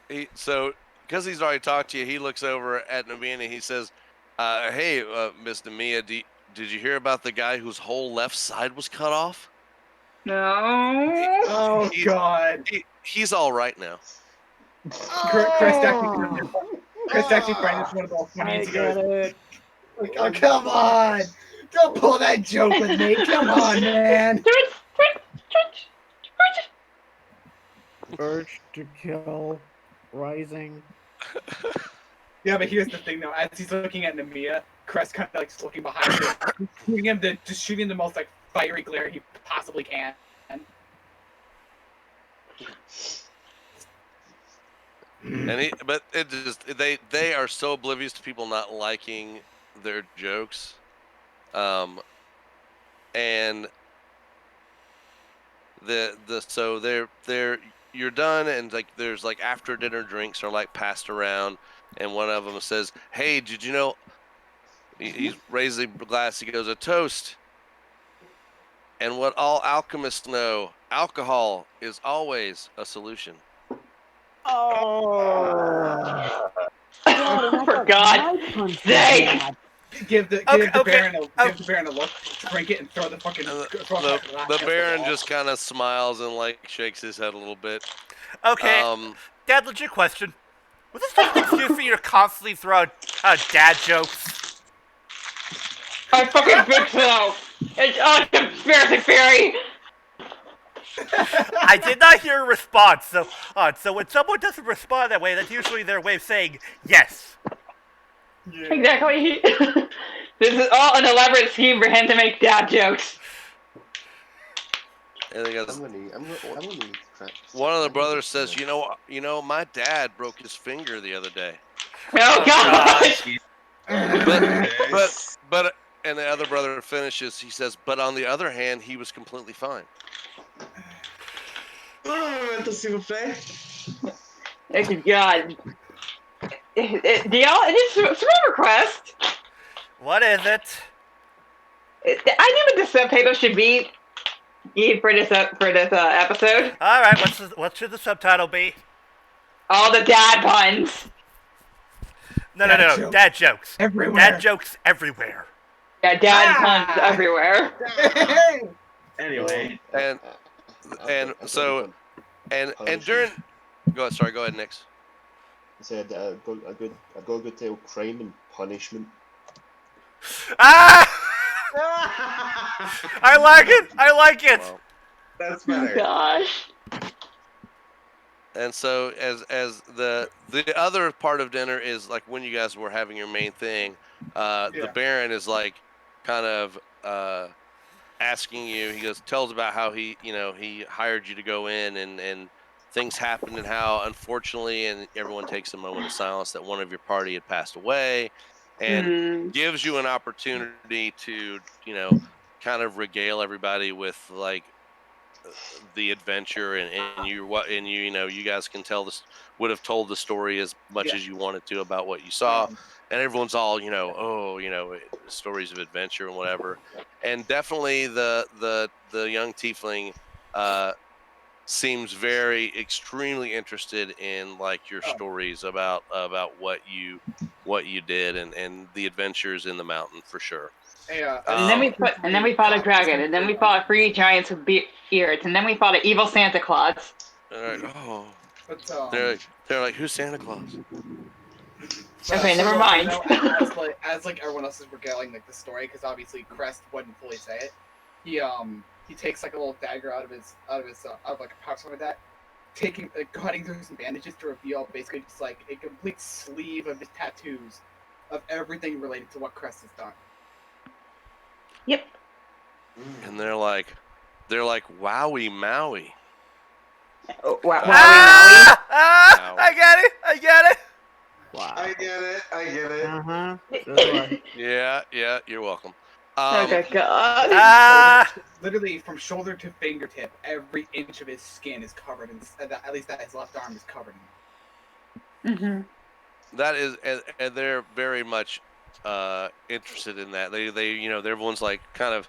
because he's already talked to you, he looks over at Namia and he says, hey, Miss Namia, did you hear about the guy whose whole left side was cut off? No. Oh God. He's all right now. Chris actually finds one of those I funny. He get goes, it. "Oh come on! Don't pull that joke with me. Come on, man." Urge to kill rising. Yeah, but here's the thing, though. As he's looking at Namia, Crest kind of like just looking behind him, shooting the most like fiery glare he possibly can. And they are so oblivious to people not liking their jokes, and so they're you're done, and like there's like after dinner drinks are like passed around, and one of them says, hey, did you know, he raises a glass, he goes, a toast, and what all alchemists know, alcohol is always a solution. Oh. For God's sake. Give the Baron a look, drink it, and throw the fucking. The Baron just kind of smiles and like shakes his head a little bit. Okay, Dad, legit question. Was this just an excuse for you to constantly throw out dad jokes? I fucking think so. It's a conspiracy theory. I did not hear a response, so when someone doesn't respond that way, that's usually their way of saying yes. Yeah. Exactly. This is all an elaborate scheme for him to make dad jokes. And he goes, I'm gonna need crap. one of the brothers says, you know, my dad broke his finger the other day. Oh, God. But and the other brother finishes. He says, but on the other hand, he was completely fine. S'il vous plaît. God. Do y'all? It's a request. What is it? I knew what the subtitle should be for this episode. All right, what should the subtitle be? All the dad puns. No, Dad jokes. dad jokes. Everywhere. Dad jokes everywhere. Yeah, dad puns everywhere. Anyway. And so during go ahead, Nix. I said I got a good tale, crime and punishment. Ah! I like it. Well, That's Oh, better. gosh. and so as the other part of dinner is like when you guys were having your main thing, the Baron is like kind of asking you. He tells about how he hired you to go in and things happened and how unfortunately, and everyone takes a moment of silence, that one of your party had passed away, and gives you an opportunity to kind of regale everybody with like the adventure and you guys can would have told the story as much as you wanted to about what you saw, and everyone's all stories of adventure and whatever, and definitely the young tiefling seems very extremely interested in like your stories about what you did and the adventures in the mountain for sure. And then we fought a dragon, and then we fought 3 giants with beards, and then we fought an evil Santa Claus. Oh, they're like, who's Santa Claus? Okay, never mind. As everyone else is regaling like the story, because obviously Crest wouldn't fully say it. He takes like a little dagger out of like a pouch like that, cutting through some bandages to reveal basically just like a complete sleeve of his tattoos of everything related to what Crest has done. Yep. And they're like, wowie Maui. Oh, wow. I get it. Wow. I get it. Uh huh. Yeah, you're welcome. Oh my god. Literally from shoulder to fingertip, every inch of his skin is covered in. At least that his left arm is covered in. That is, and they're very much interested in that. They everyone's like kind of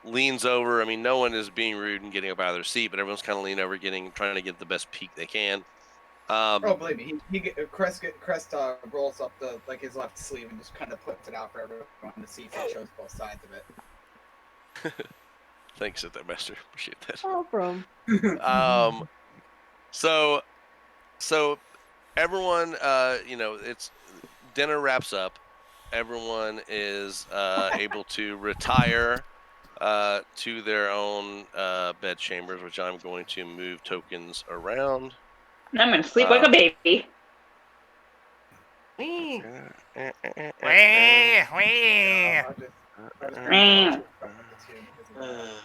leans over. I mean, no one is being rude and getting up out of their seat, but everyone's kind of leaning over, trying to get the best peek they can. Believe me, Crest rolls up his left sleeve and just kind of puts it out for everyone to see, so it shows both sides of it. Thanks, at that master. Appreciate that. No problem. So everyone, it's dinner wraps up. Everyone is able to retire to their own bed chambers, which I'm going to move tokens around. I'm gonna sleep like a baby.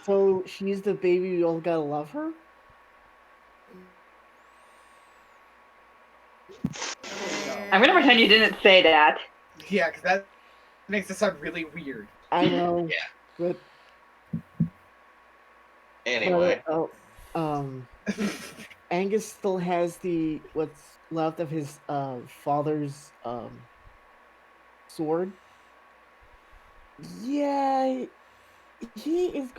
So she's the baby, we all gotta love her? I'm gonna pretend you didn't say that. Yeah, because that makes it sound really weird. I know. Yeah. But Anyway. Angus still has what's left of his father's sword. Yeah, he is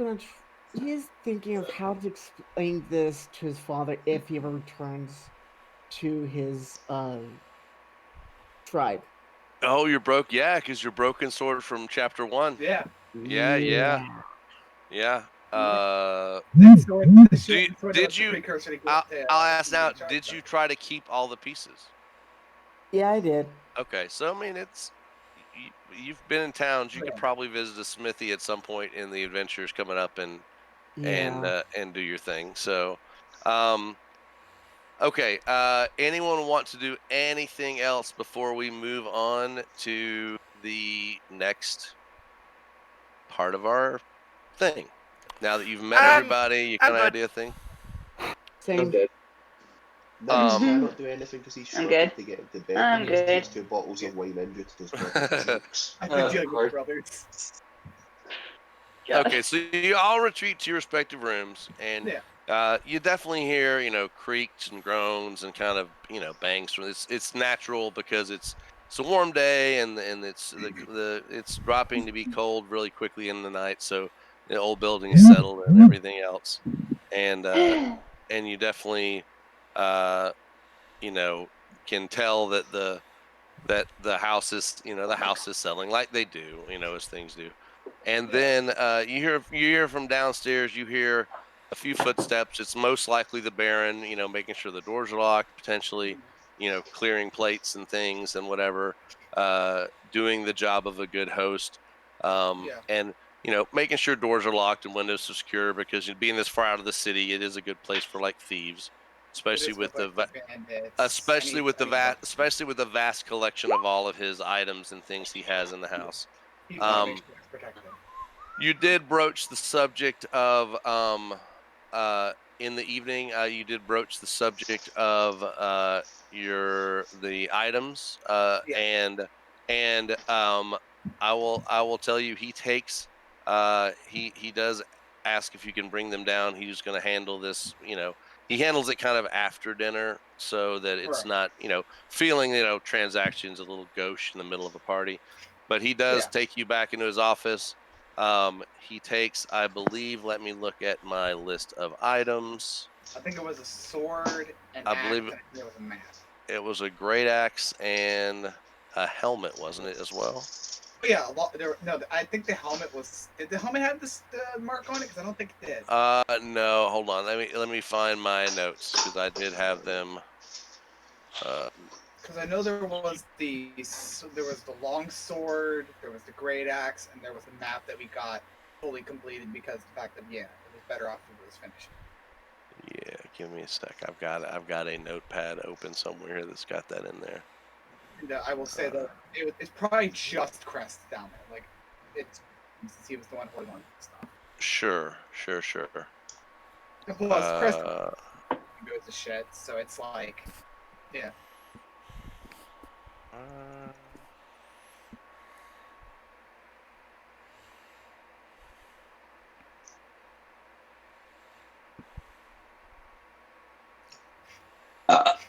thinking of how to explain this to his father if he ever returns to his tribe. Oh, you're broke? Yeah, because your broken sword from chapter 1. Yeah. Yeah. I'll ask now, did you try to keep all the pieces? Yeah, I did. Okay, so I mean, you've been in towns. You could probably visit a smithy at some point in the adventures coming up and do your thing. So, okay. Anyone want to do anything else before we move on to the next part of our thing? Now that you've met everybody, you kind of idea thing. Same. Nuggies Um, cannot do anything because he's I'm struggling good. to get into bed. I'm and he good. takes 2 bottles of wine in due to those brothers' jokes. I've been dealing Christ. with brothers. Okay, so you all retreat to your respective rooms, and Yeah. you definitely hear, creaks and groans and kind of, bangs. It's natural because it's a warm day, and it's it's dropping to be cold really quickly in the night. So the old building's settled and everything else, and you definitely, uh, can tell that the house is selling like they do, as things do. And then you hear from downstairs, you hear a few footsteps. It's most likely the Baron, making sure the doors are locked, potentially, clearing plates and things and whatever, doing the job of a good host. Yeah. And making sure doors are locked and windows are secure, because being this far out of the city, it is a good place for like thieves, especially with the especially with the vast collection of all of his items and things he has in the house. You want to make sure it's protected. You did broach the subject of in the evening. You did broach the subject of the items, Yeah. and I will tell you, he takes he does ask if you can bring them down. He's going to handle this. He handles it kind of after dinner, so that it's Right. not feeling transactions a little gauche in the middle of a party. But he does Yeah. take you back into his office. He takes, I believe, let me look at my list of items. I think it was a sword, an I axe, believe and I think it was a map. it was a great axe and a helmet, wasn't it, as well? Oh, yeah, I think the helmet was. Did the helmet have this mark on it? Because I don't think it did. No, hold on. Let me find my notes, because I did have them. Because I know there was the long sword, there was the great axe, and there was the map that we got fully completed because of the fact that it was better off if it was finished. Yeah, give me a sec. I've got a notepad open somewhere that's got that in there. And I will say that it's probably just Crest down there. Like, it's since he was the one holding on to the stuff. Sure. Plus, Crest goes to shit, so it's like, yeah.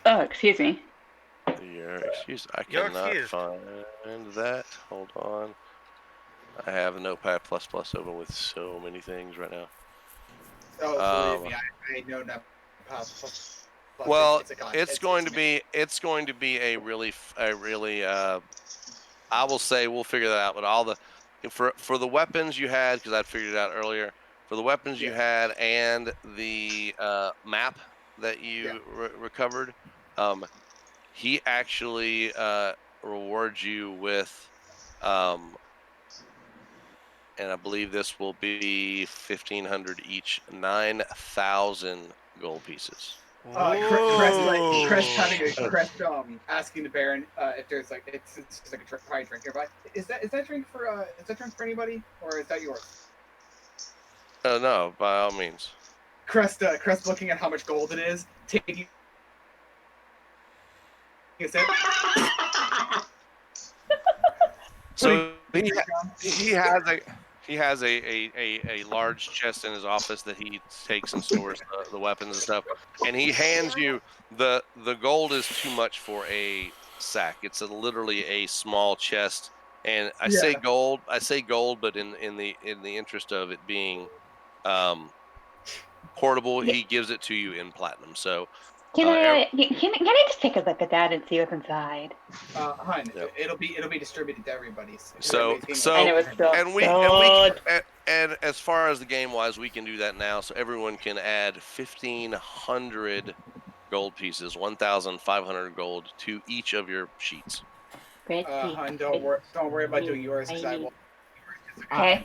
Excuse me. I cannot find that. Hold on. I have a Notepad plus open with so many things right now. Oh, believe me, I know that. Well, it's going to be a really I will say, we'll figure that out. But all the for the weapons you had, because I figured it out earlier, for the weapons you had and the map that you recovered, he actually rewards you with, and I believe this will be 1,500 each, 9,000 gold pieces. Crest asking the Baron if there's like it's just like a probably drink nearby. Is that drink for anybody, or is that yours? No, by all means. Crest looking at how much gold it is, taking a sip. So he has a large chest in his office that he takes and stores the weapons and stuff, and he hands you the gold is too much for a sack. It's literally a small chest, and I say gold, but in the interest of it being portable, he gives it to you in platinum. So Can I just take a look at that and see what's inside? Hun, it'll be distributed to everybody. And as far as the game wise, we can do that now. So everyone can add 1,500 gold pieces, 1,500 gold to each of your sheets. Hun, don't worry about doing yours, because I will. Okay.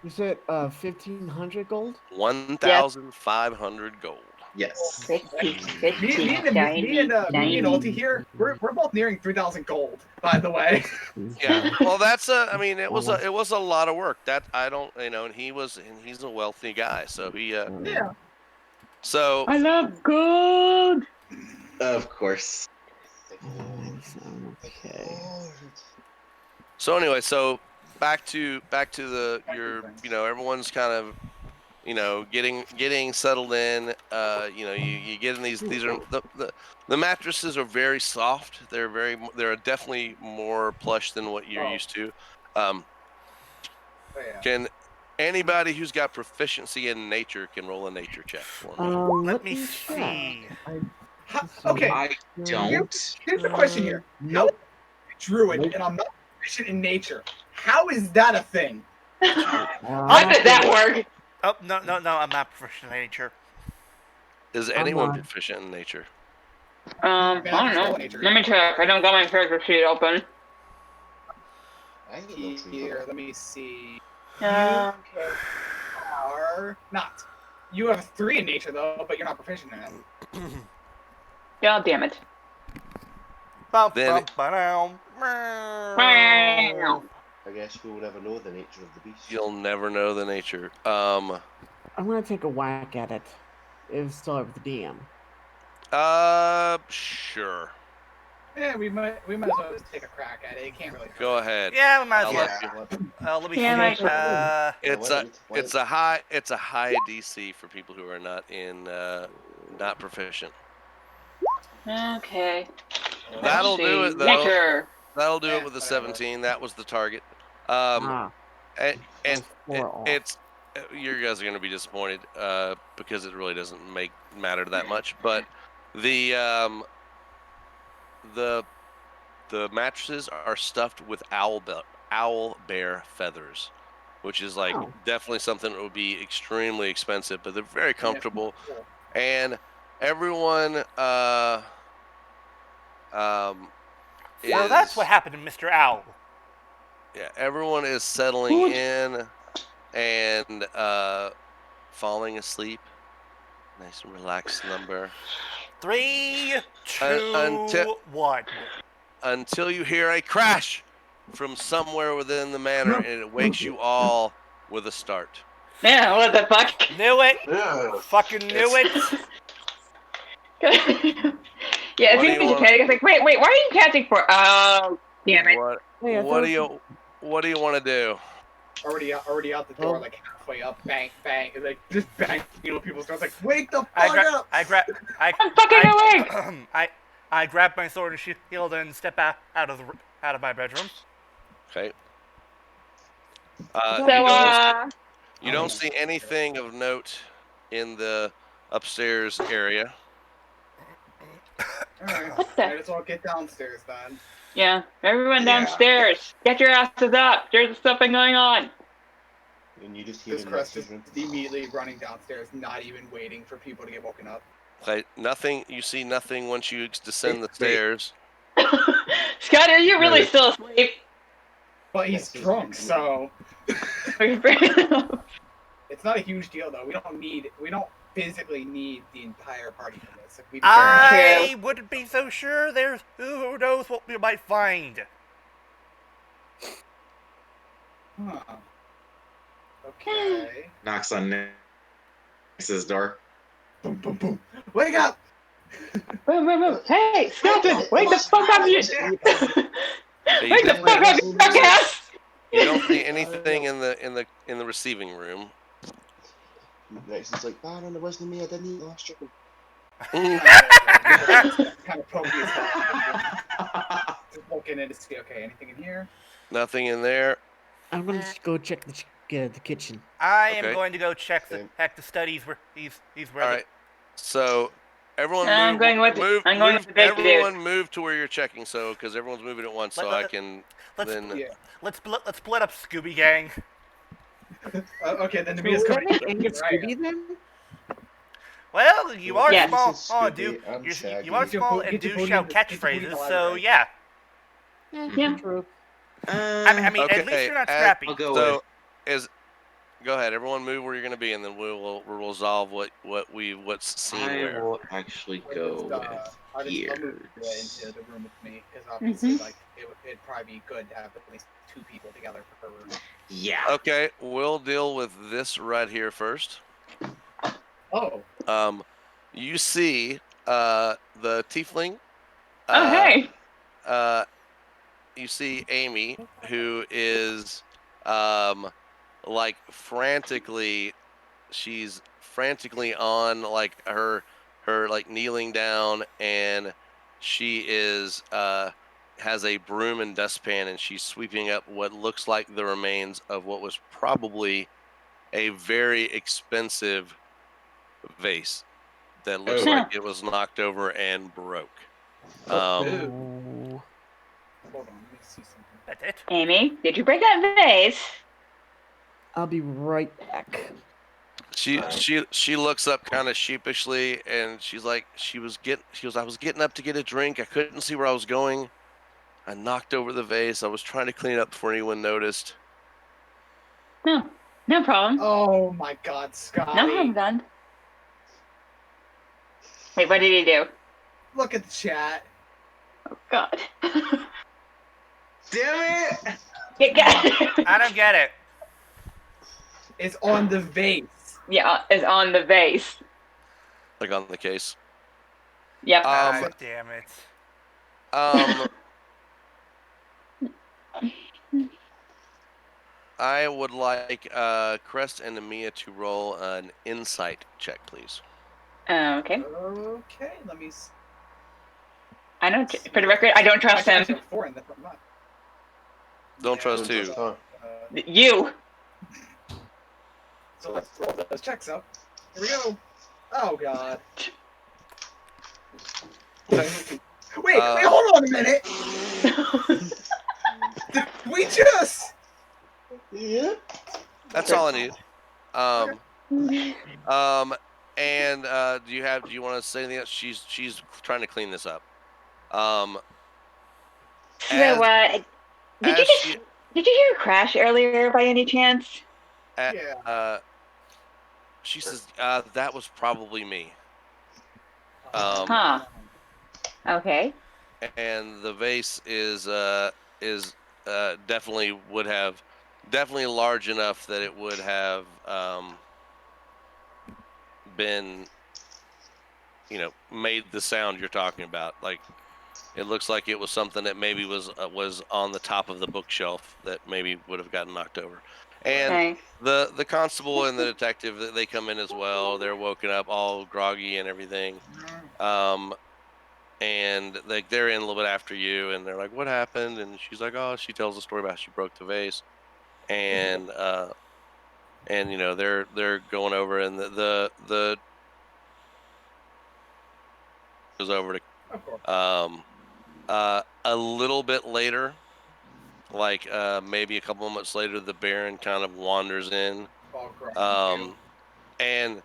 You said 1,500 gold? 1,500 gold. Yes. Me and Ulti here, we're both nearing 3,000 gold, by the way. Yeah. Well, that's I mean, it was a lot of work. That I don't, and he's a wealthy guy, so he Yeah. So I love gold. Of course. Okay. So anyway, so back to the everyone's kind of getting settled in. You get in these are the mattresses are very soft. They're definitely more plush than what you're Oh. used to. Um, Oh, yeah. can anybody who's got proficiency in nature can roll a nature check for me? Let me check. see. Okay, I don't. here's the question here. Nope. Druid, Nope. and I'm not proficient in nature. How is that a thing? How does that work? Oh, no, I'm not proficient in nature. Is I'm anyone not. proficient in nature? I don't know. Let me check. I don't got my character sheet open. I ain't no tree Here, hugger. let me see. Okay. Are not. You have 3 in nature though, but you're not proficient in it. God damn it. Then- Wow. I guess we'll never know the nature of the beast. You'll never know the nature. I'm gonna take a whack at it. If still have the DM. Sure. Yeah, we might as well just take a crack at it. It can't really hurt. Go ahead. Yeah, we might as I'll well. let you- Let me Yeah, see. might It's a high DC for people who are not not proficient. Okay. That'll Let's do see. it, though. Nature. That'll do Yeah, it with a whatever. 17. That was the target. Ah, And that's 4 off. it's you guys are going to be disappointed because it really doesn't matter that much. But the mattresses are stuffed with owl bear feathers, which is like Oh. definitely something that would be extremely expensive, but they're very comfortable. And everyone So that's what happened to Mr. Owl. Yeah, everyone is settling in and falling asleep. Nice and relaxed slumber. 3, 2, until- 1. Until you hear a crash from somewhere within the manor, and it wakes you all with a start. Yeah, what the fuck? Knew it. Yeah. Fucking knew it. Yeah, as What do soon you as you want- panic, it's like, wait, why are you catching for? Oh, damn it. Hey, I What do thought you want to do? Already out the door, Oh. like halfway up, bang, bang, and, like just bang, people's doors, like wake the fuck up! I'm fucking awake! I grab my sword and shield and step out of my bedroom. Okay. So, You don't see anything of note in the upstairs area. Alright, What the- might as well get downstairs then. yeah, everyone Yeah. downstairs. Get your asses up. There's something going on. And you just hear This in crest Rex's is room. immediately running downstairs, not even waiting for people to get woken up. Okay. Nothing. You see nothing once you descend the Wait. stairs. Scott, are you really Right. still asleep? But he's drunk, so Yeah, it's not a huge deal though. We don't physically need the entire party for this. If we I wouldn't be so sure. There's who knows what we might find. Huh. Okay. Knocks on Nix's door. Boom, boom, boom. Wake up! Boom. Hey, Skeleton, wake the fuck up, you. Hey, Wake the fuck up, you fuckass! You don't see anything in the receiving room. Rex's like, Baron, it wasn't me, I didn't eat the last chicken. Kind of poking his head. Just looking in to see, okay, anything in here? Nothing in there. I'm gonna just go check the kitchen. I am Okay. going to go check Same. the studies where he's All right. So everyone I'm move. going with move, I'm going move, with the big dude. everyone move to where you're checking. So because everyone's moving at once, so I can let's then. Yeah. let's split up, Scooby Gang. Okay, then the So Mia's would I coming. make any Right. Scooby then? Well, you are Yes. small. This is Oh, Scooby dude, and Shaggy. you are small and Get your do booty shout in the- get your booty in the catchphrases. So library. yeah. Yeah. True. I mean, at Okay, least you're not as- scrappy. I'll go So go ahead. Everyone move where you're going to be, and then we'll resolve what's seen I where. will actually go I'll with here. move into the room with me because obviously, like, it'd probably be good to have at least 2 people together per room. Yeah. Okay, we'll deal with this right here first. Oh, You see the tiefling. Oh, hey. You see Amy, who is like frantically. She's frantically on like her like kneeling down, and she is has a broom and dustpan, and she's sweeping up what looks like the remains of what was probably a very expensive vase that looks Oh. like it was knocked over and broke. Ooh. Oh. Hold on, let me see something. That's it. Amy, did you break that vase? I'll be right back. She looks up kind of sheepishly, and she's like, I was getting up to get a drink. I couldn't see where I was going. I knocked over the vase. I was trying to clean it up before anyone noticed. No. No problem. Oh my God, Scotty! No harm done. Wait, what did he do? Look at the chat. Oh, God. Damn it! I don't get it. It's on the vase. Yeah, it's on the vase. Like on the case. Yep. God damn it. I would like Crest and Amia to roll an insight check, please. Okay. Okay, let me. I don't. For the record, I don't trust I him. took 4 in the front month. Don't trust who? You. So let's roll those checks up. Here we go. Oh God. Wait, hold on a minute. Did we just? Yeah. That's all I need. And do you want to say anything else? She's trying to clean this up. So, As- did you hear a crash earlier by any chance? Yeah. She says, that was probably me. Huh. Okay. And the vase is definitely large enough that it would have been, made the sound you're talking about. Like, it looks like it was something that maybe was on the top of the bookshelf that maybe would have gotten knocked over. And Thanks. the constable and the detective, they come in as well. They're woken up all groggy and everything. And they're in a little bit after you, and they're like, "What happened?" And she's like, "Oh," she tells the story about how she broke the vase, and they're going over, and the goes over to Of course. a little bit later, like maybe a couple of months later, the Baron kind of wanders in, All correct. and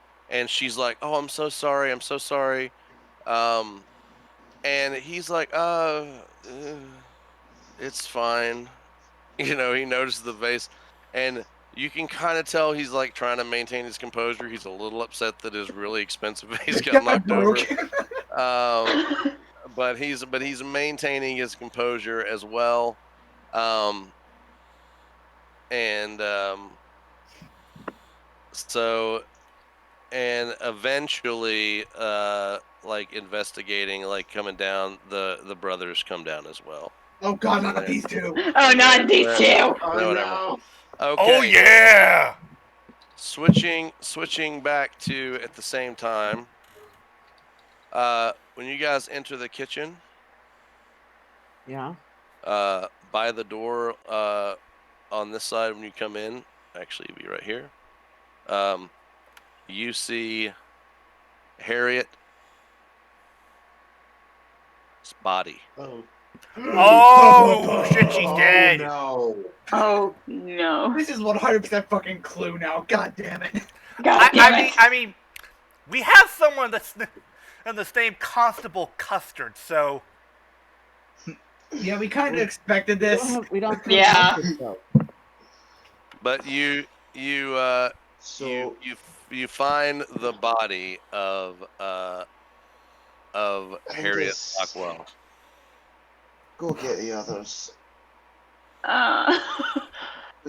she's like, "Oh, I'm so sorry, I'm so sorry," and he's like, it's fine." He notices the vase, and you can kind of tell he's like trying to maintain his composure. He's a little upset that his really expensive vase got knocked over. But he's maintaining his composure as well. So eventually, like investigating, like coming down, the brothers come down as well. Oh God, not these two. Oh, not these two. Oh Whatever. no. Okay. Oh yeah. Switching back to at the same time. When you guys enter the kitchen, Yeah. by the door, on this side when you come in, actually it'll be right here. You see Harriet's body. Oh. Oh shit, she's dead. No. Oh no. This is 100% fucking clue now. God damn it. God damn it. I mean, we have someone that's in the name Constable Custard, so Yeah, we kind of expected this. We don't have Yeah. But you So find the body of Harriet guess- Blackwell. go get the others. We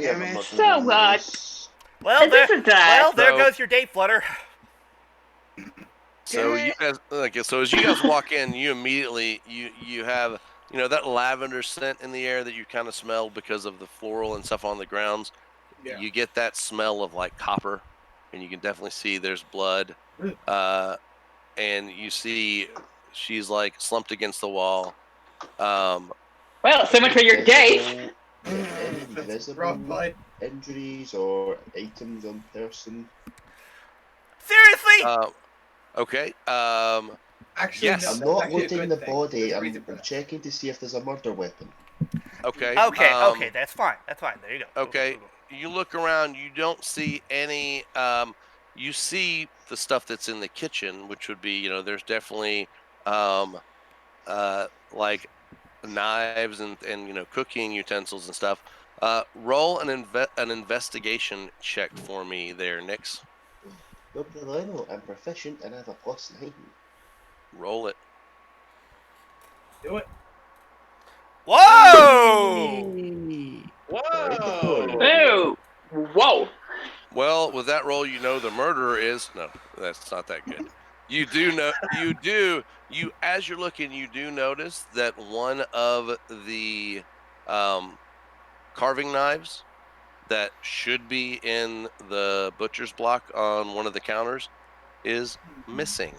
Damn have a it. mother So in what? this. well, This is there that. goes your date, Flutter. So you guys, so as you guys walk in, you immediately you have that lavender scent in the air that you kind of smell because of the floral and stuff on the grounds. Yeah. You get that smell of like copper, and you can definitely see there's blood. And you see she's like slumped against the wall. Well, so much for your date. Any That's visible rough, bud. injuries or items on person? Seriously? Okay. Actually, Yes. no, I'm that's not actually a looting good the thing. body. There's a I'm reason for that. checking to see if there's a murder weapon. Okay. Okay, that's fine. That's fine. There you go. Okay. You look around. You don't see any. You see the stuff that's in the kitchen, which would be, there's definitely, like knives and cooking utensils and stuff. Roll an investigation check for me there, Nix. No problemo. I'm proficient and I have a +9. Roll it. Do it. Whoa! Oh, whoa. Well, with that roll, the murderer is no. That's not that good. You do know. As you're looking, you do notice that one of the carving knives that should be in the butcher's block on one of the counters is missing.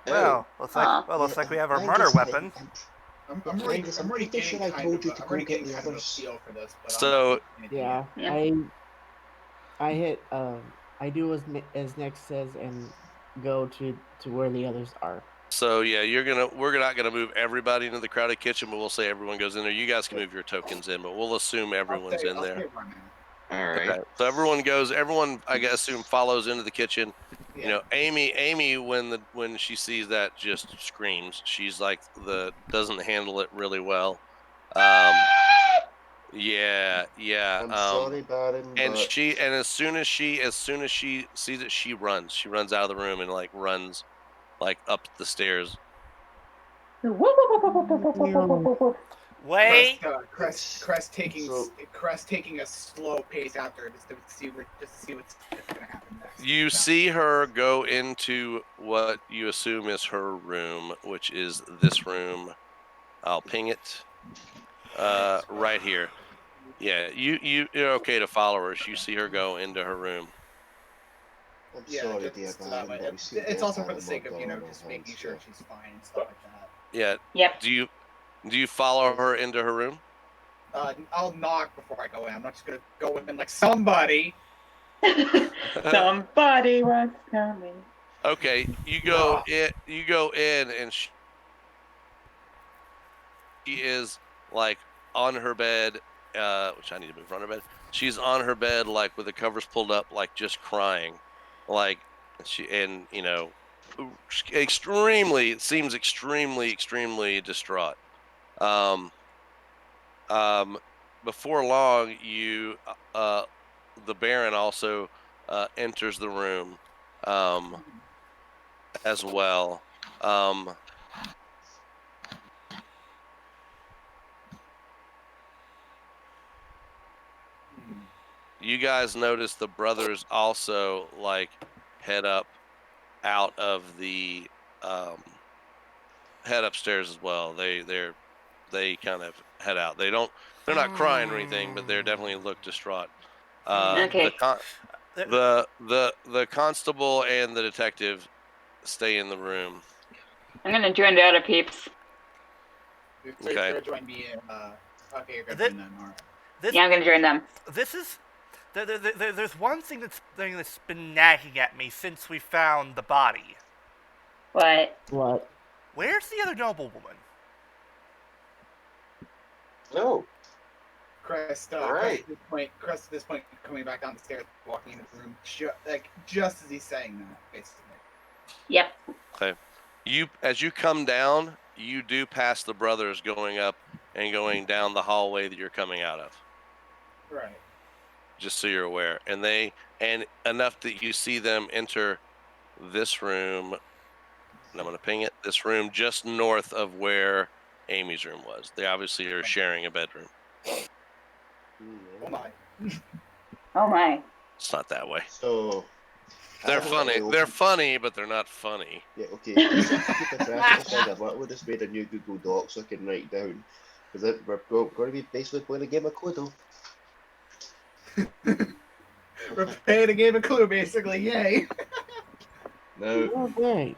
Well, looks like Huh. looks like we have our I'm murder just- weapon. I'm Look, already, Angus, I'm I'm already pretty getting sure I kind told of, you to I'm go already get getting the kind of a others. feel for this. But So- Yeah, Yeah. I hit I do as Nick says and go to where the others are. So yeah, we're not gonna move everybody into the crowded kitchen, but we'll say everyone goes in there. You guys can move your tokens in, but we'll assume everyone's in there. All right. Okay. So everyone I assume follows into the kitchen. Yeah. Amy when she sees that just screams. She's like doesn't handle it really well. Yeah. I'm sorry, Baron, And but as soon as she sees it, she runs. She runs out of the room and like runs like up the stairs. Wait. Crest taking So- Crest taking a slow pace after just to see what's gonna happen next. You see her go into what you assume is her room, which is this room. I'll ping it. Right here. Yeah, you're okay to follow her. You see her go into her room. I'm Yeah, sorry, just dear so that Baron, way. but we seem to It's have also for had the a sake of murder on just our making hands sure here. she's fine and stuff like that. Yeah. Yep. Do you follow her into her room? I'll knock before I go in. I'm not just gonna go in like somebody. Somebody was coming. Okay, you go in, and she is like on her bed, which I need to move on her bed. She's on her bed, like with the covers pulled up, like just crying, like extremely distraught. Um, Before long, the Baron also enters the room, as well. You guys notice the brothers also like head up out of the head upstairs as well. They kind of head out. They're not crying or anything, but they're definitely look distraught. Okay. The constable and the detective stay in the room. I'm gonna join the other peeps. You're Okay. gonna join me in. Okay, you're gonna This- join them. All right. This Yeah, I'm gonna join them. this is there's one thing that's been nagging at me since we found the body. What? What? Where's the other noblewoman? No. Crest, All right. Crest at this point, coming back down the stairs, walking into the room, just as he's saying that, basically. Yep. As you come down, you do pass the brothers going up and going down the hallway that you're coming out of. Right. Just so you're aware. And enough that you see them enter this room. And I'm going to ping it. This room just north of where Amy's room was. They obviously are sharing a bedroom. Oh my. Oh my. It's not that way. So, They're I've funny. literally They're opened- funny, but they're not funny. Yeah, okay. To keep a track of this, I've literally just made a new Google Doc so I can write down. Because we're going to be basically playing a game of Cluedo. We're playing a game of Clue, basically. Yay! Now, Oh, great.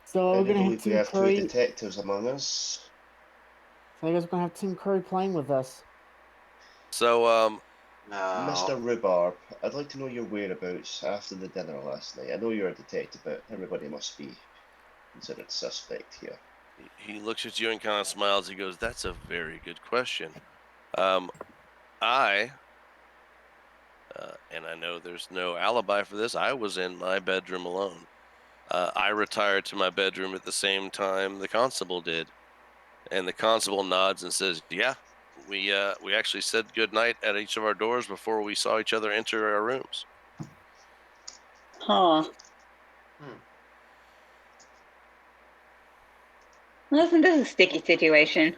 So I we're do gonna have believe we Tim have two Curry. detectives among us. So I guess we're gonna have Tim Curry playing with us. So, Mr. No. Rhubarb, I'd like to know your whereabouts after the dinner last night. I know you're a detective, but everybody must be considered suspect here. he looks at you and kind of smiles. He goes, "That's a very good question. I, and I know there's no alibi for this. I was in my bedroom alone. I retired to my bedroom at the same time the constable did." And the constable nods and says, "Yeah, we actually said good night at each of our doors before we saw each other enter our rooms." Huh. Hmm. Listen, this is a sticky situation.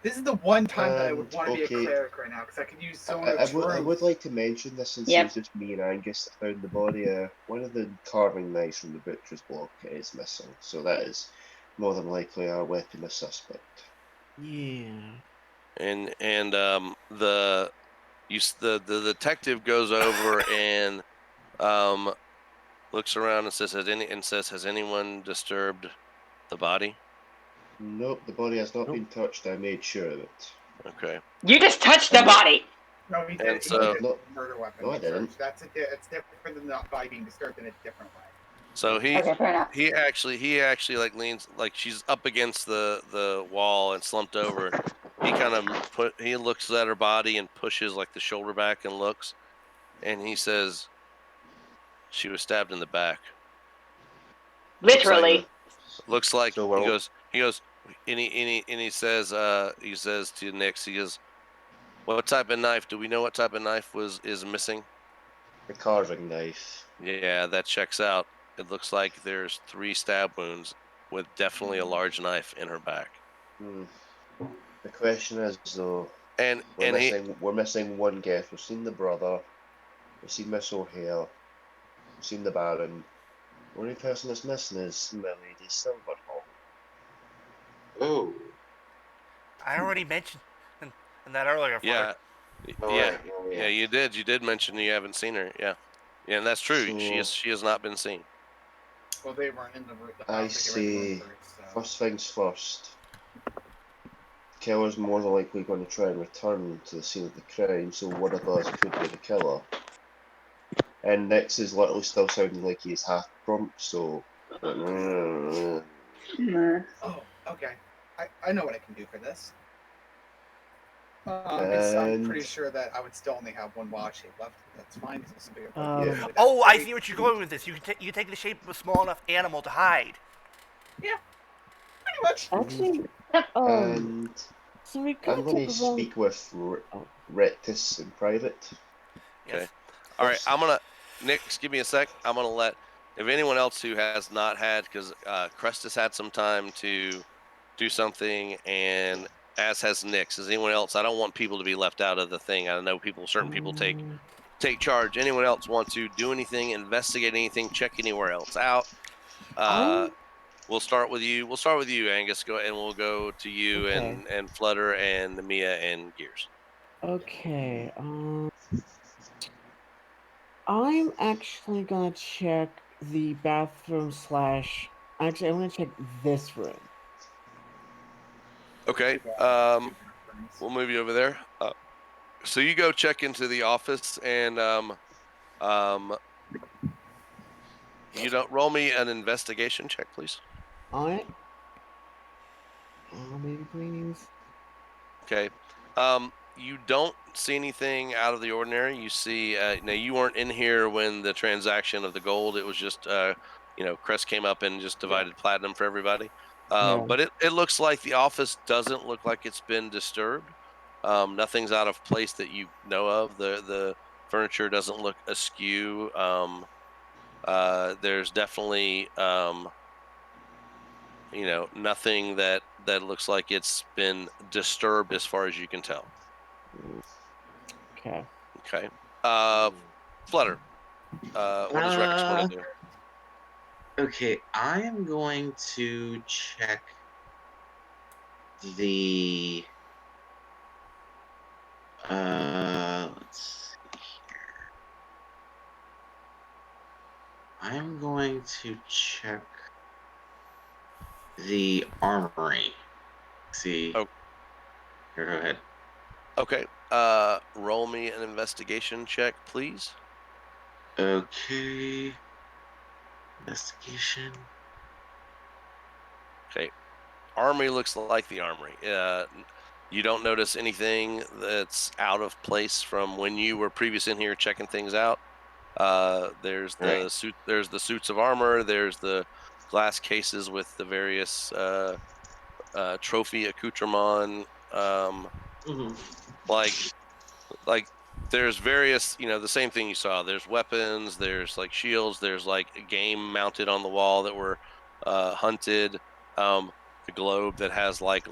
This is the one time that I would want to be a Okay. cleric right now because I could use Zone I of would Truth. like to mention this since Yep. it was just me and Angus that found the body. One of the carving knives from the butcher's block is missing, so that is more than likely our weapon of suspect. Yeah. And the detective goes over and looks around and says, "Has anyone disturbed the body?" Nope, the body has not Nope. been touched. I made sure of it. Okay. You just touched the And body. No, he And did. so- He did No. murder weapon. No, I didn't. Search. It's different than the body being disturbed in a different way. So Okay, fair enough. he actually like leans, like she's up against the wall and slumped over. He looks at her body and pushes like the shoulder back and looks, and he says, "She was stabbed in the back." Literally. Looks like So he we're- goes, and he says to Nix, he goes, "What type of knife? Do we know what type of knife is missing?" The carving knife. Yeah, that checks out. It looks like there's 3 stab wounds with definitely a large knife in her back. Hmm. The question is though, And we're missing one guest. We've seen the brother, we've seen Miss O'Hare, we've seen the Baron. The only person that's missing is Milady Silverhawk. Oh. I already mentioned in that earlier. Flutter. Oh, yeah, right. Oh, yeah, you did mention you haven't seen her. Yeah, and that's true. So- She has not been seen. Well, they weren't in the room. I say, first things first. Killer's more than likely going to try and return to the scene of the crime, so one of us could be the killer. And Nix is literally still sounding like he's half drunk, so. Nah. Oh, okay. I know what I can do for this. I'm And- pretty sure that I would still only have one wild shape left. That's fine. 'Cause it's bigger. Yeah. Oh, I see what you're going with this. You can take the shape of a small enough animal to hide. Pretty much. Actually, And so we I'm could going take to a wrong. speak with Rectus in private. Okay. Yes. All right, I'm gonna Nick, give me a sec. I'm gonna let if anyone else who has not had, because Crest has had some time to do something, and as has Nix. Is anyone else? I don't want people to be left out of the thing. I know certain people take charge. Anyone else want to do anything, investigate anything, check anywhere else out? We'll start with you. We'll start with you, Angus. Go and we'll go to you Okay. and Flutter and Mia and Gears. Okay. I'm actually gonna check the bathroom slash. Actually, I'm gonna check this room. Okay. We'll move you over there. So you go check into the office, and you don't roll me an investigation check, please. On it. Maybe please. Okay. You don't see anything out of the ordinary. You see, now you weren't in here when the transaction of the gold. It was just, Crest came up and just divided platinum for everybody. Yeah. But it looks like the office doesn't look like it's been disturbed. Nothing's out of place that you know of. The furniture doesn't look askew. There's definitely, nothing that looks like it's been disturbed as far as you can tell. Okay. Okay. Flutter. What does Rex want to do? Okay, I am going to check the. Let's see here. I'm going to check the armory. See. Oh. Here, go ahead. Okay. Roll me an investigation check, please. Okay. Investigation. Okay. Armory looks like the armory. You don't notice anything that's out of place from when you were previous in here checking things out. There's the Right. suit. There's the suits of armor. There's the glass cases with the various trophy accoutrement. Mm-hmm. Like there's various, the same thing you saw. There's weapons. There's like shields. There's like a game mounted on the wall that were hunted. The globe that has like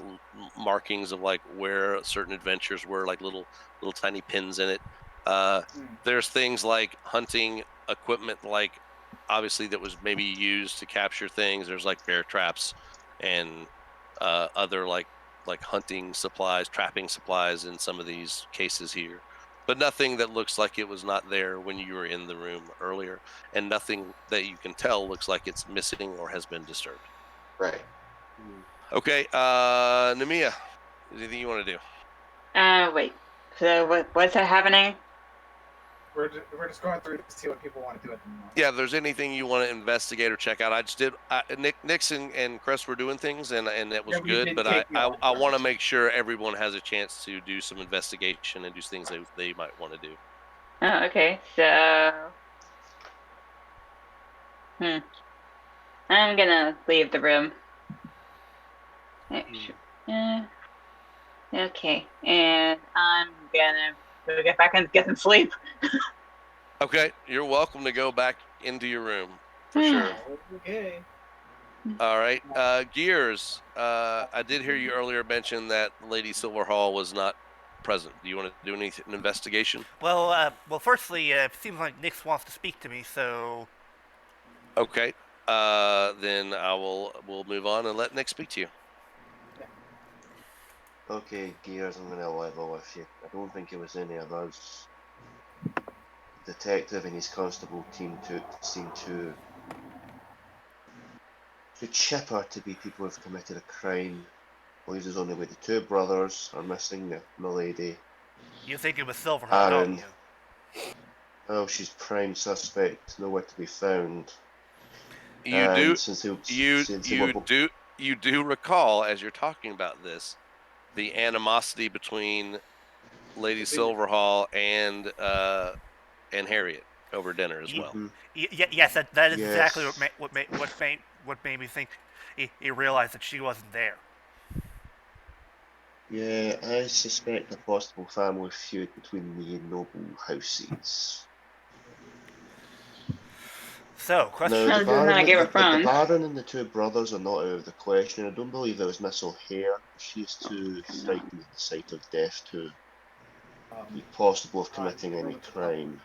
markings of like where certain adventures were, like little tiny pins in it. There's things like hunting equipment, like obviously that was maybe used to capture things. There's like bear traps and other like hunting supplies, trapping supplies in some of these cases here, but nothing that looks like it was not there when you were in the room earlier, and nothing that you can tell looks like it's missing or has been disturbed. Right. Okay, Namiya, anything you want to do? Wait. So what's happening? We're just going through to see what people want to do at the moment. Yeah, if there's anything you want to investigate or check out, I just did. Nixon and Crest were doing things, and it was Yeah, we good. did But take the I offer. want to make sure everyone has a chance to do some investigation and do things they might want to do. Oh, okay. So, I'm gonna leave the room. Okay, and I'm gonna go get back and get some sleep. Okay, you're welcome to go back into your room for sure. Okay. All right, Gears. I did hear you earlier mention that Lady Silverhall was not present. Do you want to do an investigation? Well, firstly, it seems like Nix wants to speak to me, so Okay. Then we'll move on and let Nick speak to you. Okay, Gears, I'm gonna level with you. I don't think it was any of us. The detective and his constable team seem to chip her to be people who've committed a crime. Leaves us only with the two brothers are missing, the lady. you think it was Silverhawk, don't Aaron. you? Oh, she's prime suspect, nowhere to be found. You And do since you do recall, as you're talking about this, the animosity between Lady Silverhall and Harriet over dinner as well. Yes, that is exactly Yes. what made me think he realized that she wasn't there. Yeah, I suspect a possible family feud between the noble houses. So, question. Now, No, this is not Game of the Thrones. Baron and the two brothers are not out of the question. I don't believe there was Miss O'Hare. She's too frightened at the sight of death to be possible of committing any crime.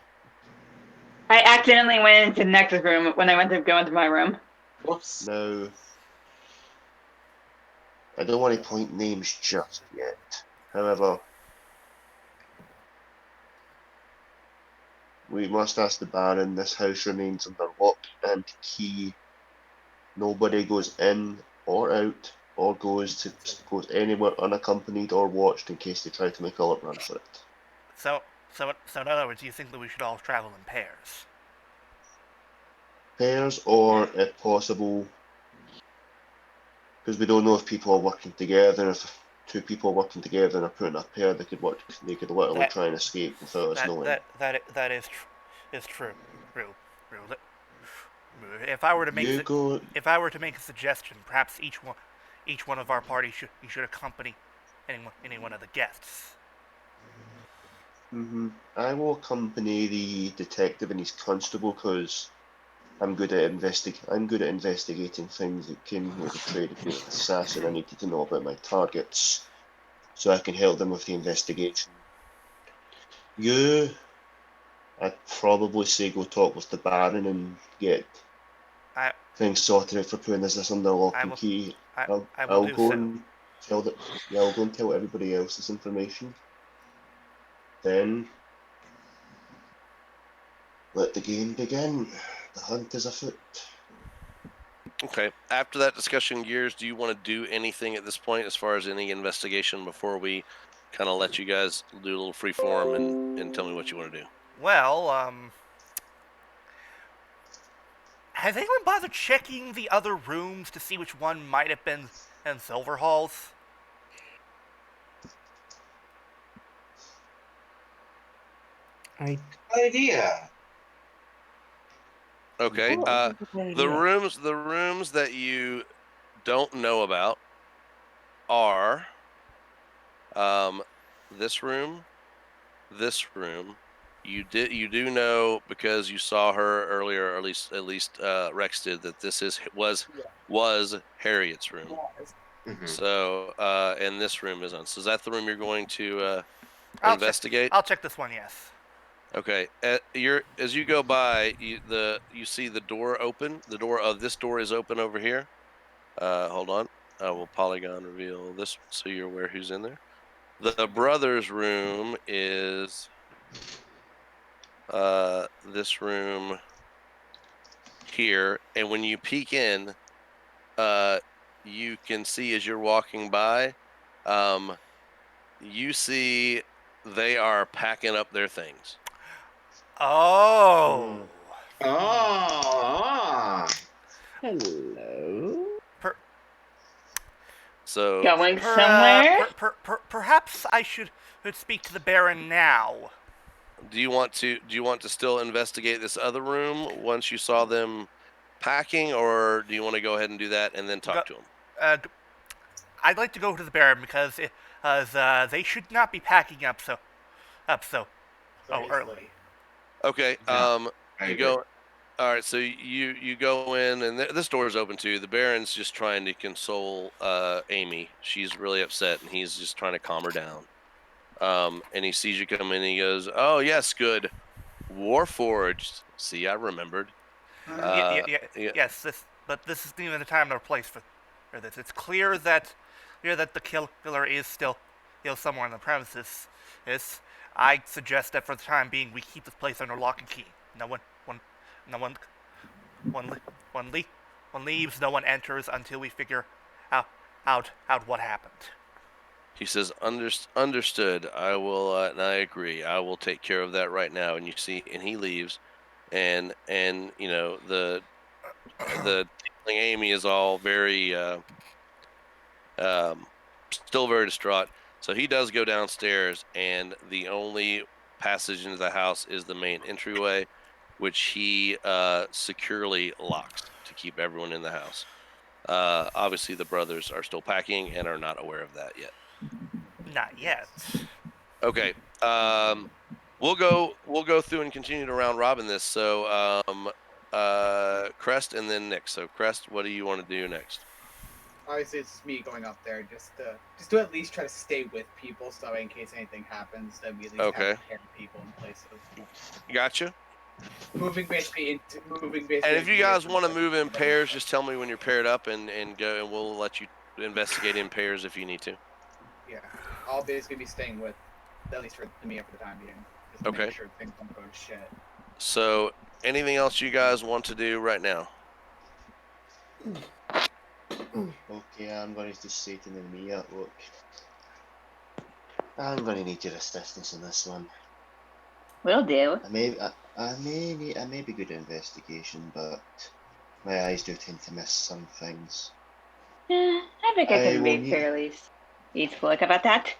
I accidentally went into Nex's room when I went to go into my room. Whoops. Now, I don't want to point names just yet. However, we must ask the Baron, this house remains under lock and key. Nobody goes in or out or goes anywhere unaccompanied or watched in case they try to make a run for it. So in other words, you think that we should all travel in pairs? Pairs, or if possible, because we don't know if people are working together. If two people are working together and are putting a pair, they could literally That- try and escape without us knowing. That is true. True. If I were to make a suggestion, perhaps each one of our parties should accompany any one of the guests. I will accompany the detective and his constable because I'm good at investigating things that came here to trade with me with assassin. I needed to know about my targets so I can help them with the investigation. You I'd probably say go talk with the Baron and get I things sorted out for putting this under lock I and will- key. I will I'll do go so. and tell that. Yeah, I'll go and tell everybody else this information. Then let the game begin. The hunt is afoot. Okay. After that discussion, Gears, do you want to do anything at this point as far as any investigation before we kind of let you guys do a little free form and tell me what you want to do? Well, has anyone bothered checking the other rooms to see which one might have been in Silverhall's? I Idea. Okay. Oh, I think it's a good The idea. rooms that you don't know about are this room, this room. You do know because you saw her earlier, or at least Rex did, that this was Harriet's room. Mhm. So and this room is on. So is that the room you're going to investigate? I'll check this one. Yes. Okay. As you go by, you see the door open. The door of this door is open over here. Hold on. I will polygon reveal this so you're aware who's in there. The brothers' room is this room here, and when you peek in, you can see as you're walking by, you see they are packing up their things. Oh. Ah. Hello. Per, So Going per, somewhere? perhaps I should speak to the Baron now. do you want to still investigate this other room once you saw them packing, or do you want to go ahead and do that and then Go, talk to them? I'd like to go to the Baron because they should not be packing up so early. easily. Okay. Yeah, I You agree. go. All right. So you go in, and this door is open too. The Baron's just trying to console Amy. She's really upset, and he's just trying to calm her down. And he sees you come in, and he goes, "Oh yes, good. Warforged. See, I remembered. Yeah. Yes, but this isn't even the time or place for this. It's clear that the killer is still somewhere on the premises. Yes, I suggest that for the time being we keep this place under lock and key. No one no one one le- one, le- one leaves, no one enters until we figure out what happened. He says, understood. I will, and I agree. I will take care of that right now." And you see, and he leaves, and the tiefling Amy is all very, um, still very distraught. So he does go downstairs, and the only passage into the house is the main entryway, which he securely locks to keep everyone in the house. Obviously, the brothers are still packing and are not aware of that yet. Not yet. Okay. We'll go through and continue to round robin this. So Crest and then Nick. So Crest, what do you want to do next? Obviously, it's me going up there just to at least try to stay with people, so in case anything happens, that we at least Okay. have prepared people in place of Gotcha. moving basically. And if you into guys different want to places. move in pairs, just tell me when you're paired up and go, and we'll let you investigate in pairs if you need to. Yeah, I'll basically be staying with, at least for me for the time being, just to Okay. make sure things don't go to shit. So anything else you guys want to do right now? Okay, I'm going to just say to Mia, look, I'm going to need your assistance in this one. Will do. I may be good at investigation, but my eyes do tend to miss some things. I think I I can will be need- fairly easy about that.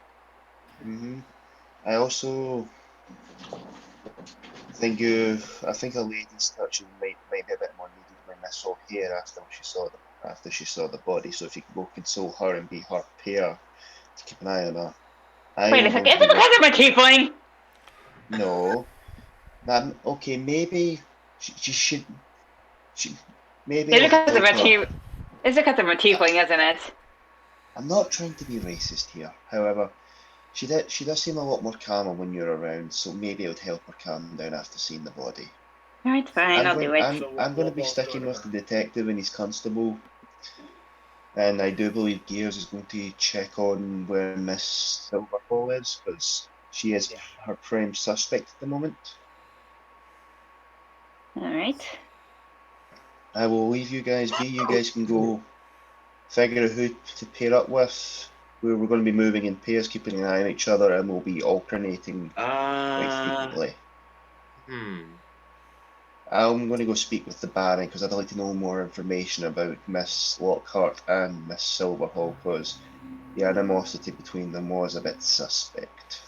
I also think I think a lady's touch might be a bit more needed when I saw here after she saw the body. So if you could go console her and be her pair to keep an eye on her. Wait a second, is it because I'm a tiefling? No. Okay, maybe she should. Maybe It's I'll because I'm a help her. It's because I'm a tiefling, isn't it? I'm not trying to be racist here. However, She does seem a lot more calmer when you're around, so maybe it would help her calm down after seeing the body. No, it's fine. I'll do it. I'm going to be We'll sticking go to with the her. detective and his constable, and I do believe Gears is going to check on where Miss Silverhall is, because she is Yeah. her prime suspect at the moment. All right. I will leave you guys be. You guys can go figure out who to pair up with. We're going to be moving in pairs, keeping an eye on each other, and we'll be alternating quite frequently. I'm going to go speak with the Baron because I'd like to know more information about Miss Lockhart and Miss Silverhall, because the animosity between them was a bit suspect.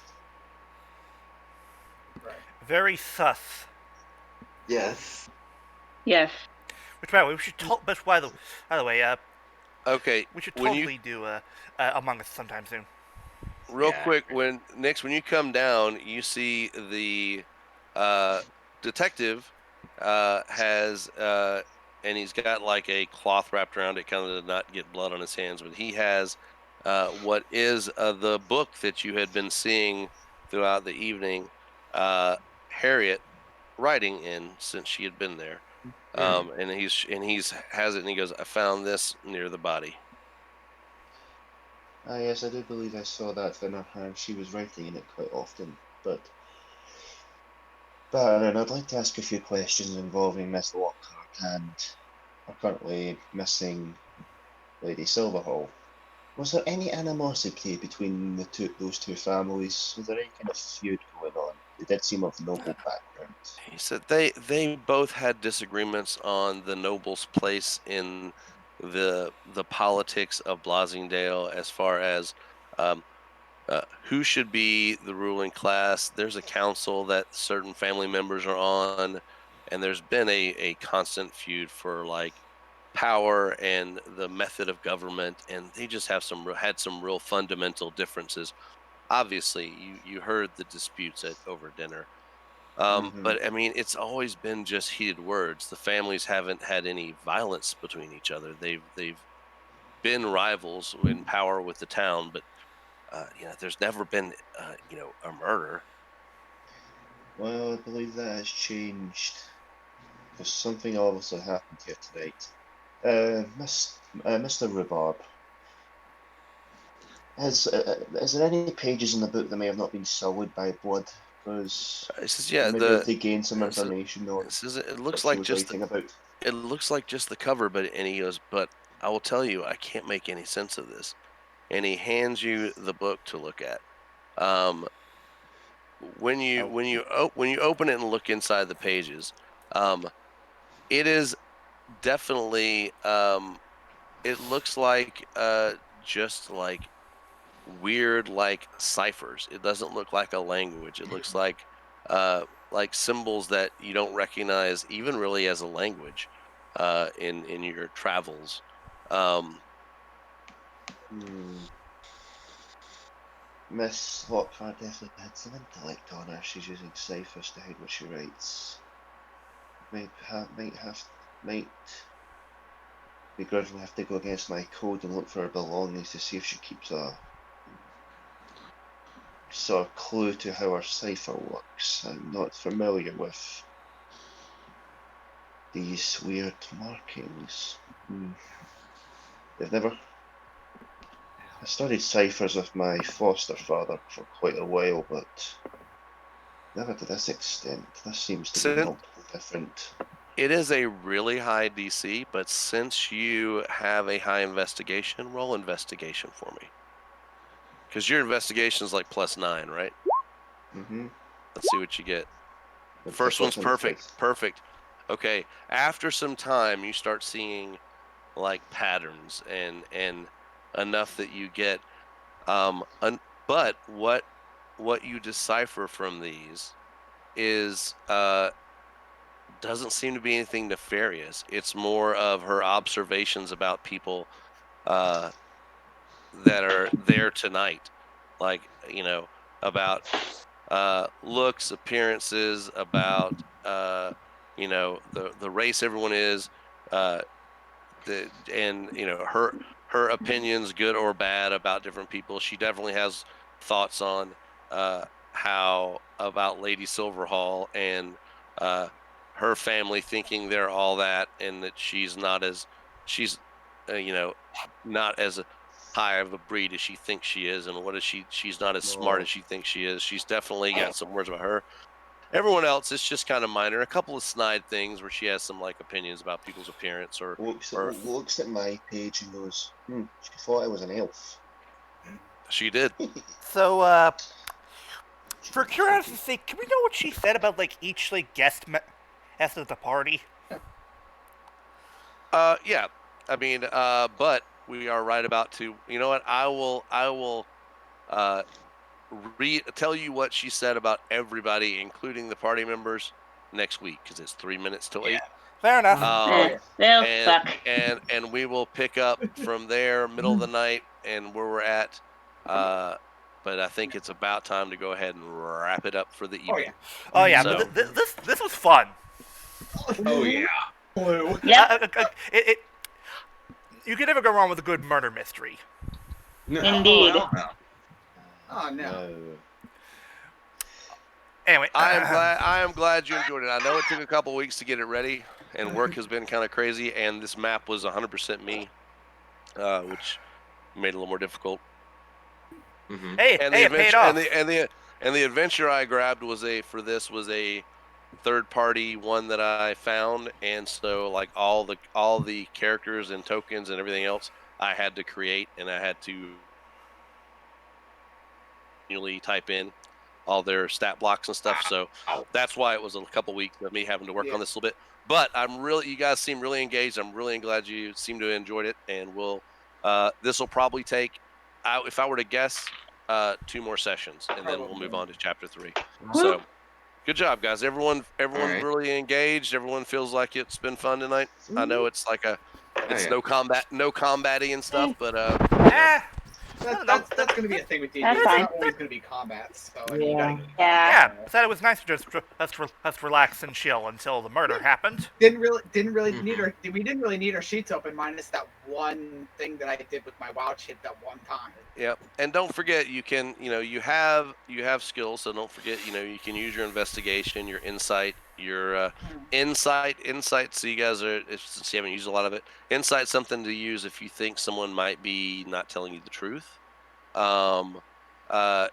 Right. Very sus. Yes. Yes. Which, by the way, we should. But by the way, Okay, we should when you totally do Among Us sometime soon. real Yeah. quick, when you come down, you see the detective has and he's got like a cloth wrapped around it, kind of to not get blood on his hands. But he has what is the book that you had been seeing throughout the evening. Harriet writing in since she had been there, and he's has it, and he goes, "I found this near the body." Ah, yes, I do believe I saw that in her hand. She was writing in it quite often. But, Baron, I'd like to ask a few questions involving Miss Lockhart and our currently missing Lady Silverhall. Was there any animosity between those two families? Was there any kind of feud going on? They did seem of noble backgrounds. He said they both had disagreements on the noble's place in the politics of Blasingdale, as far as um, who should be the ruling class. There's a council that certain family members are on, and there's been a constant feud for like power and the method of government, and they just have had some real fundamental differences. Obviously, you heard the disputes at over dinner. Mm-hmm. But I mean, it's always been just heated words. The families haven't had any violence between each other. They've been rivals in power with the town, but there's never been a murder. Well, I believe that has changed because something obviously happened here tonight. Mr. Rhubarb, is there any pages in the book that may have not been sullied by blood? Because It says, I yeah, may be able the to gain some it says, information on it looks what she like was just the writing about. it looks like just the cover, but and he goes, but I will tell you, I can't make any sense of this. And he hands you the book to look at. Um, Oh, when you open it and look inside the pages, um, it is definitely it looks like just weird like ciphers. It doesn't look like a language. It looks like symbols that you don't recognize even really as a language in your travels. Um, hmm. Miss Lockhart definitely had some intellect on her. She's using ciphers to hide what she writes. Might begrudgingly have to go against my code and look for her belongings to see if she keeps a sort of clue to how her cipher works. I'm not familiar with these weird markings. Hmm. They've never. I studied ciphers with my foster father for quite a while, but never to this extent. This seems to be since multiple different. it is a really high DC, but since you have a high investigation, roll investigation for me. Because your investigation is like +9, right? Mm-hmm. Let's see what you get. First one's What's on the perfect. dice? Perfect. Okay. After some time, you start seeing like patterns and enough that you get but what you decipher from these is doesn't seem to be anything nefarious. It's more of her observations about people uh that are there tonight, like about looks, appearances, about the race everyone is, uh and her opinions, good or bad, about different people. She definitely has thoughts on how about Lady Silverhall and her family thinking they're all that, and that she's not as not as high of a breed as she thinks she is, and what is she's not as smart No. as she thinks she is. She's definitely got some words about her. Everyone else, it's just kind of minor. A couple of snide things where she has some like opinions about people's appearance or Looks at my page and goes, she thought I was an elf. she did. So, for curiosity's sake, can we know what she said about like each like guest at the party? Yeah. I mean, but we are right about to. You know what? I will tell you what she said about everybody, including the party members, next week, because it's 3 minutes till 8. Fair enough. They'll and suck. and we will pick up from there, middle of the night, and where we're at. But I think it's about time to go ahead and wrap it up for the evening. Oh yeah, So- but this was fun. Oh yeah. Blue. Yep. You can never go wrong with a good murder mystery. No, Indeed. no, no. Oh no. Anyway, I am glad you enjoyed it. I know it took a couple weeks to get it ready, and work has been kind of crazy. And this map was 100% me, which made it a little more difficult. Mhm. hey, And it paid off. and the adventure I grabbed was a third party one that I found, and so like all the characters and tokens and everything else I had to create, and I had to manually type in all their stat blocks and stuff. So that's why it was a couple weeks of me having to work on this a little bit. But you guys seem really engaged. I'm really glad you seem to have enjoyed it, and this will probably take, if I were to guess, 2 more sessions, and then we'll move on to chapter 3. So good job, guys. Everyone's right. really engaged. Everyone feels like it's been fun tonight. I know it's like it's yeah. no combating and stuff, but That's going to be a thing with D&D. That's It's fine. not always going to be combat. So I mean, you gotta, Yeah. Yeah, said it was nice to just let's relax and chill until the murder happened. didn't really need our. We didn't really need our sheets open, minus that one thing that I did with my wild shit that one time. yeah. And don't forget, you can you have skills, so don't forget you can use your investigation, your insight, your insight. So you guys since you haven't used a lot of it, insight's something to use if you think someone might be not telling you the truth.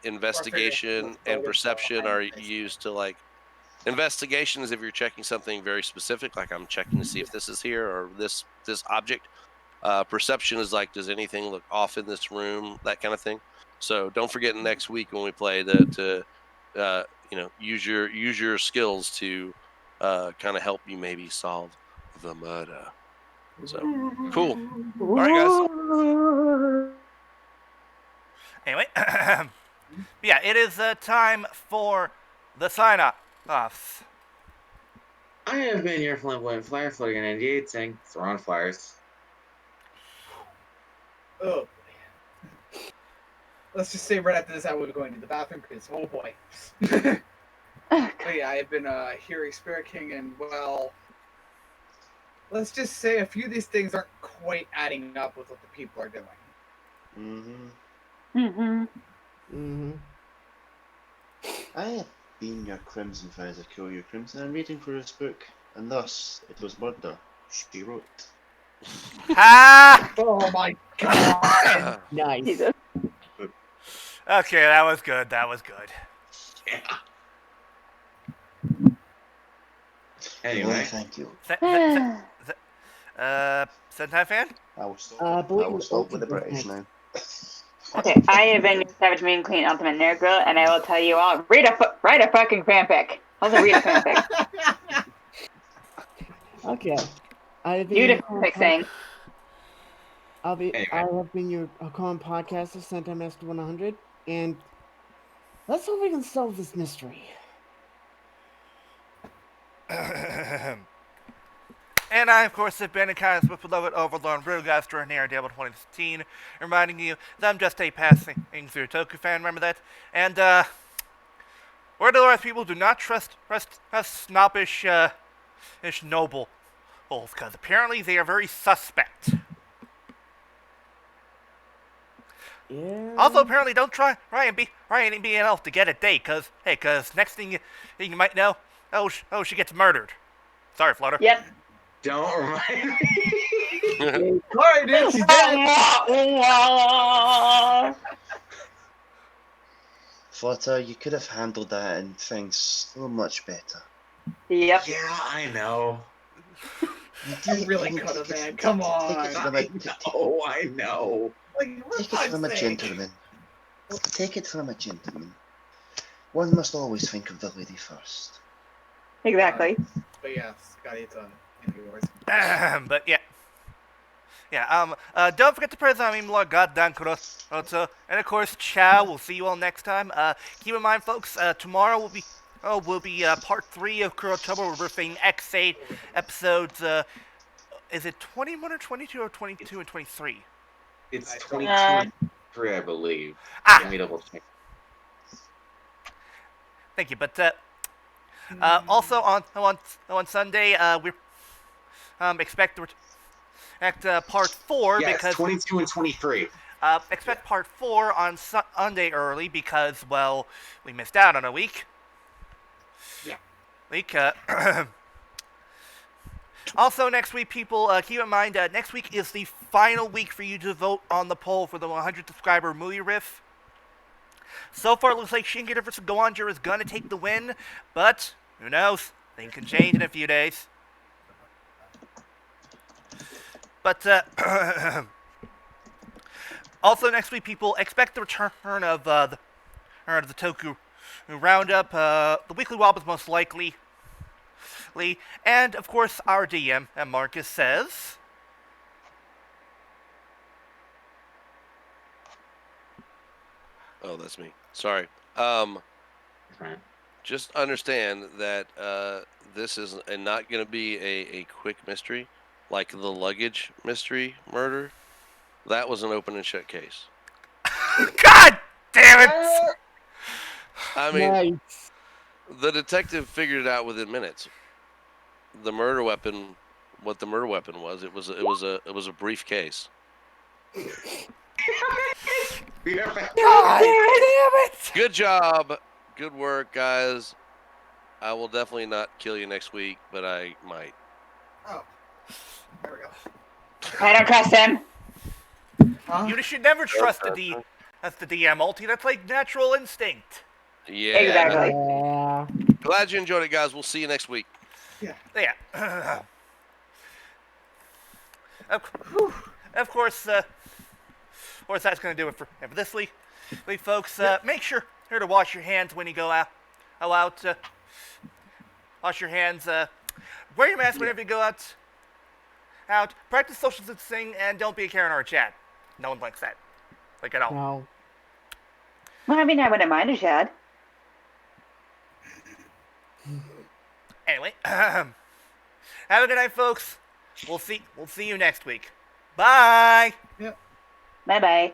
Investigation and perception are used to like. Investigation is if you're checking something very specific, like I'm checking to see if this is here or this object. Perception is like, does anything look off in this room, that kind of thing. So don't forget next week when we play to use your skills to kind of help you maybe solve the murder. So cool. All right, guys. Anyway, yeah, it is time for the sign-offs. I have been your flamboyant flyer floating in 98 saying throwing flyers. Oh. Let's just say right after this, I will be going to the bathroom because, oh boy. But yeah, I've been hearing Spirit King, and well, let's just say a few of these things aren't quite adding up with what the people are doing. I have been your Crimson Friends of Kill Your Crimson. I'm reading for this book, and thus it was murder. She wrote. Ah! Oh my god! Nice. Jesus. Okay, that was good. Yeah. Well, Anyway, thank you. Sentai fan? I will stop with the British now. Okay, I have been your Savage Mean Queen Ultimate Nerd Girl, and I will tell you all, write a fucking fanfic. Also read a fanfic. Okay. I have You been the fanfic thing. Anyway. I have been your Common Podcaster, Sentai Master 100, and let's hope we can solve this mystery. And I, of course, have been a kind of beloved Overlord Brewgaster near DLBot 2016, reminding you that I'm just a passing through Toku fan, remember that? And, word of the Earth people, do not trust snobbish, nobles, because apparently they are very suspect. Yeah. Also, apparently, don't try and be an elf to get a date, cause next thing you might know, she gets murdered. Sorry, Flutter. Yep. Don't remind me. Sorry, dude, she's dead. Flutter, you could have handled that and things so much better. Yep. Yeah, I know. I really could have, man. Come on. I know. Like, for Take it from a God's sake. gentleman. Take it from a gentleman. One must always think of the lady first. Exactly. But yeah, Scotty, it's on yours. But yeah. Yeah, don't forget to press on more goddamn cross. And of course, ciao. We'll see you all next time. Keep in mind, folks, tomorrow will be part 3 of Kurotoubo. We're reviewing X8 episodes, is it 21 or 22 or 22 and 23? It's 22 and 3, I believe. Ah! Let me double check. Thank you, but, also on Sunday, we expect part 4 Yeah, because... it's 22 and 23. Expect part 4 on Sunday early because, well, we missed out on a week. Yeah. Also, next week, people, keep in mind, next week is the final week for you to vote on the poll for the 100 subscriber movie riff. So far, it looks like Shingeki vs. Goanjir is going to take the win, but who knows? Things can change in a few days. But, also next week, people, expect the return of the Toku Roundup. The Weekly Wobbles most likely. And, of course, our DM, Markus, says... Oh, that's me. Sorry. Right. Just understand that this is not going to be a quick mystery like the luggage mystery murder. That was an open and shut case. God damn it! I mean, Nice. the detective figured it out within minutes. The murder weapon, what the murder weapon was, it was a briefcase. God damn it! Good job. Good work, guys. I will definitely not kill you next week, but I might. Oh. There we go. I don't trust him. Huh? You should never trust that's the DM ulti. That's like natural instinct. Yeah. Exactly. Yeah. Glad you enjoyed it, guys. We'll see you next week. Yeah. Of course, that's going to do it for this week. Folks, make sure to wash your hands when you go out. Wash your hands. Wear your mask whenever you go out. Practice social distancing, and don't be a Karen or a Chad. No one likes that. Like, at all. No. Well, I mean, I wouldn't mind a Chad. Anyway, have a good night, folks. We'll see you next week. Bye. Bye-bye.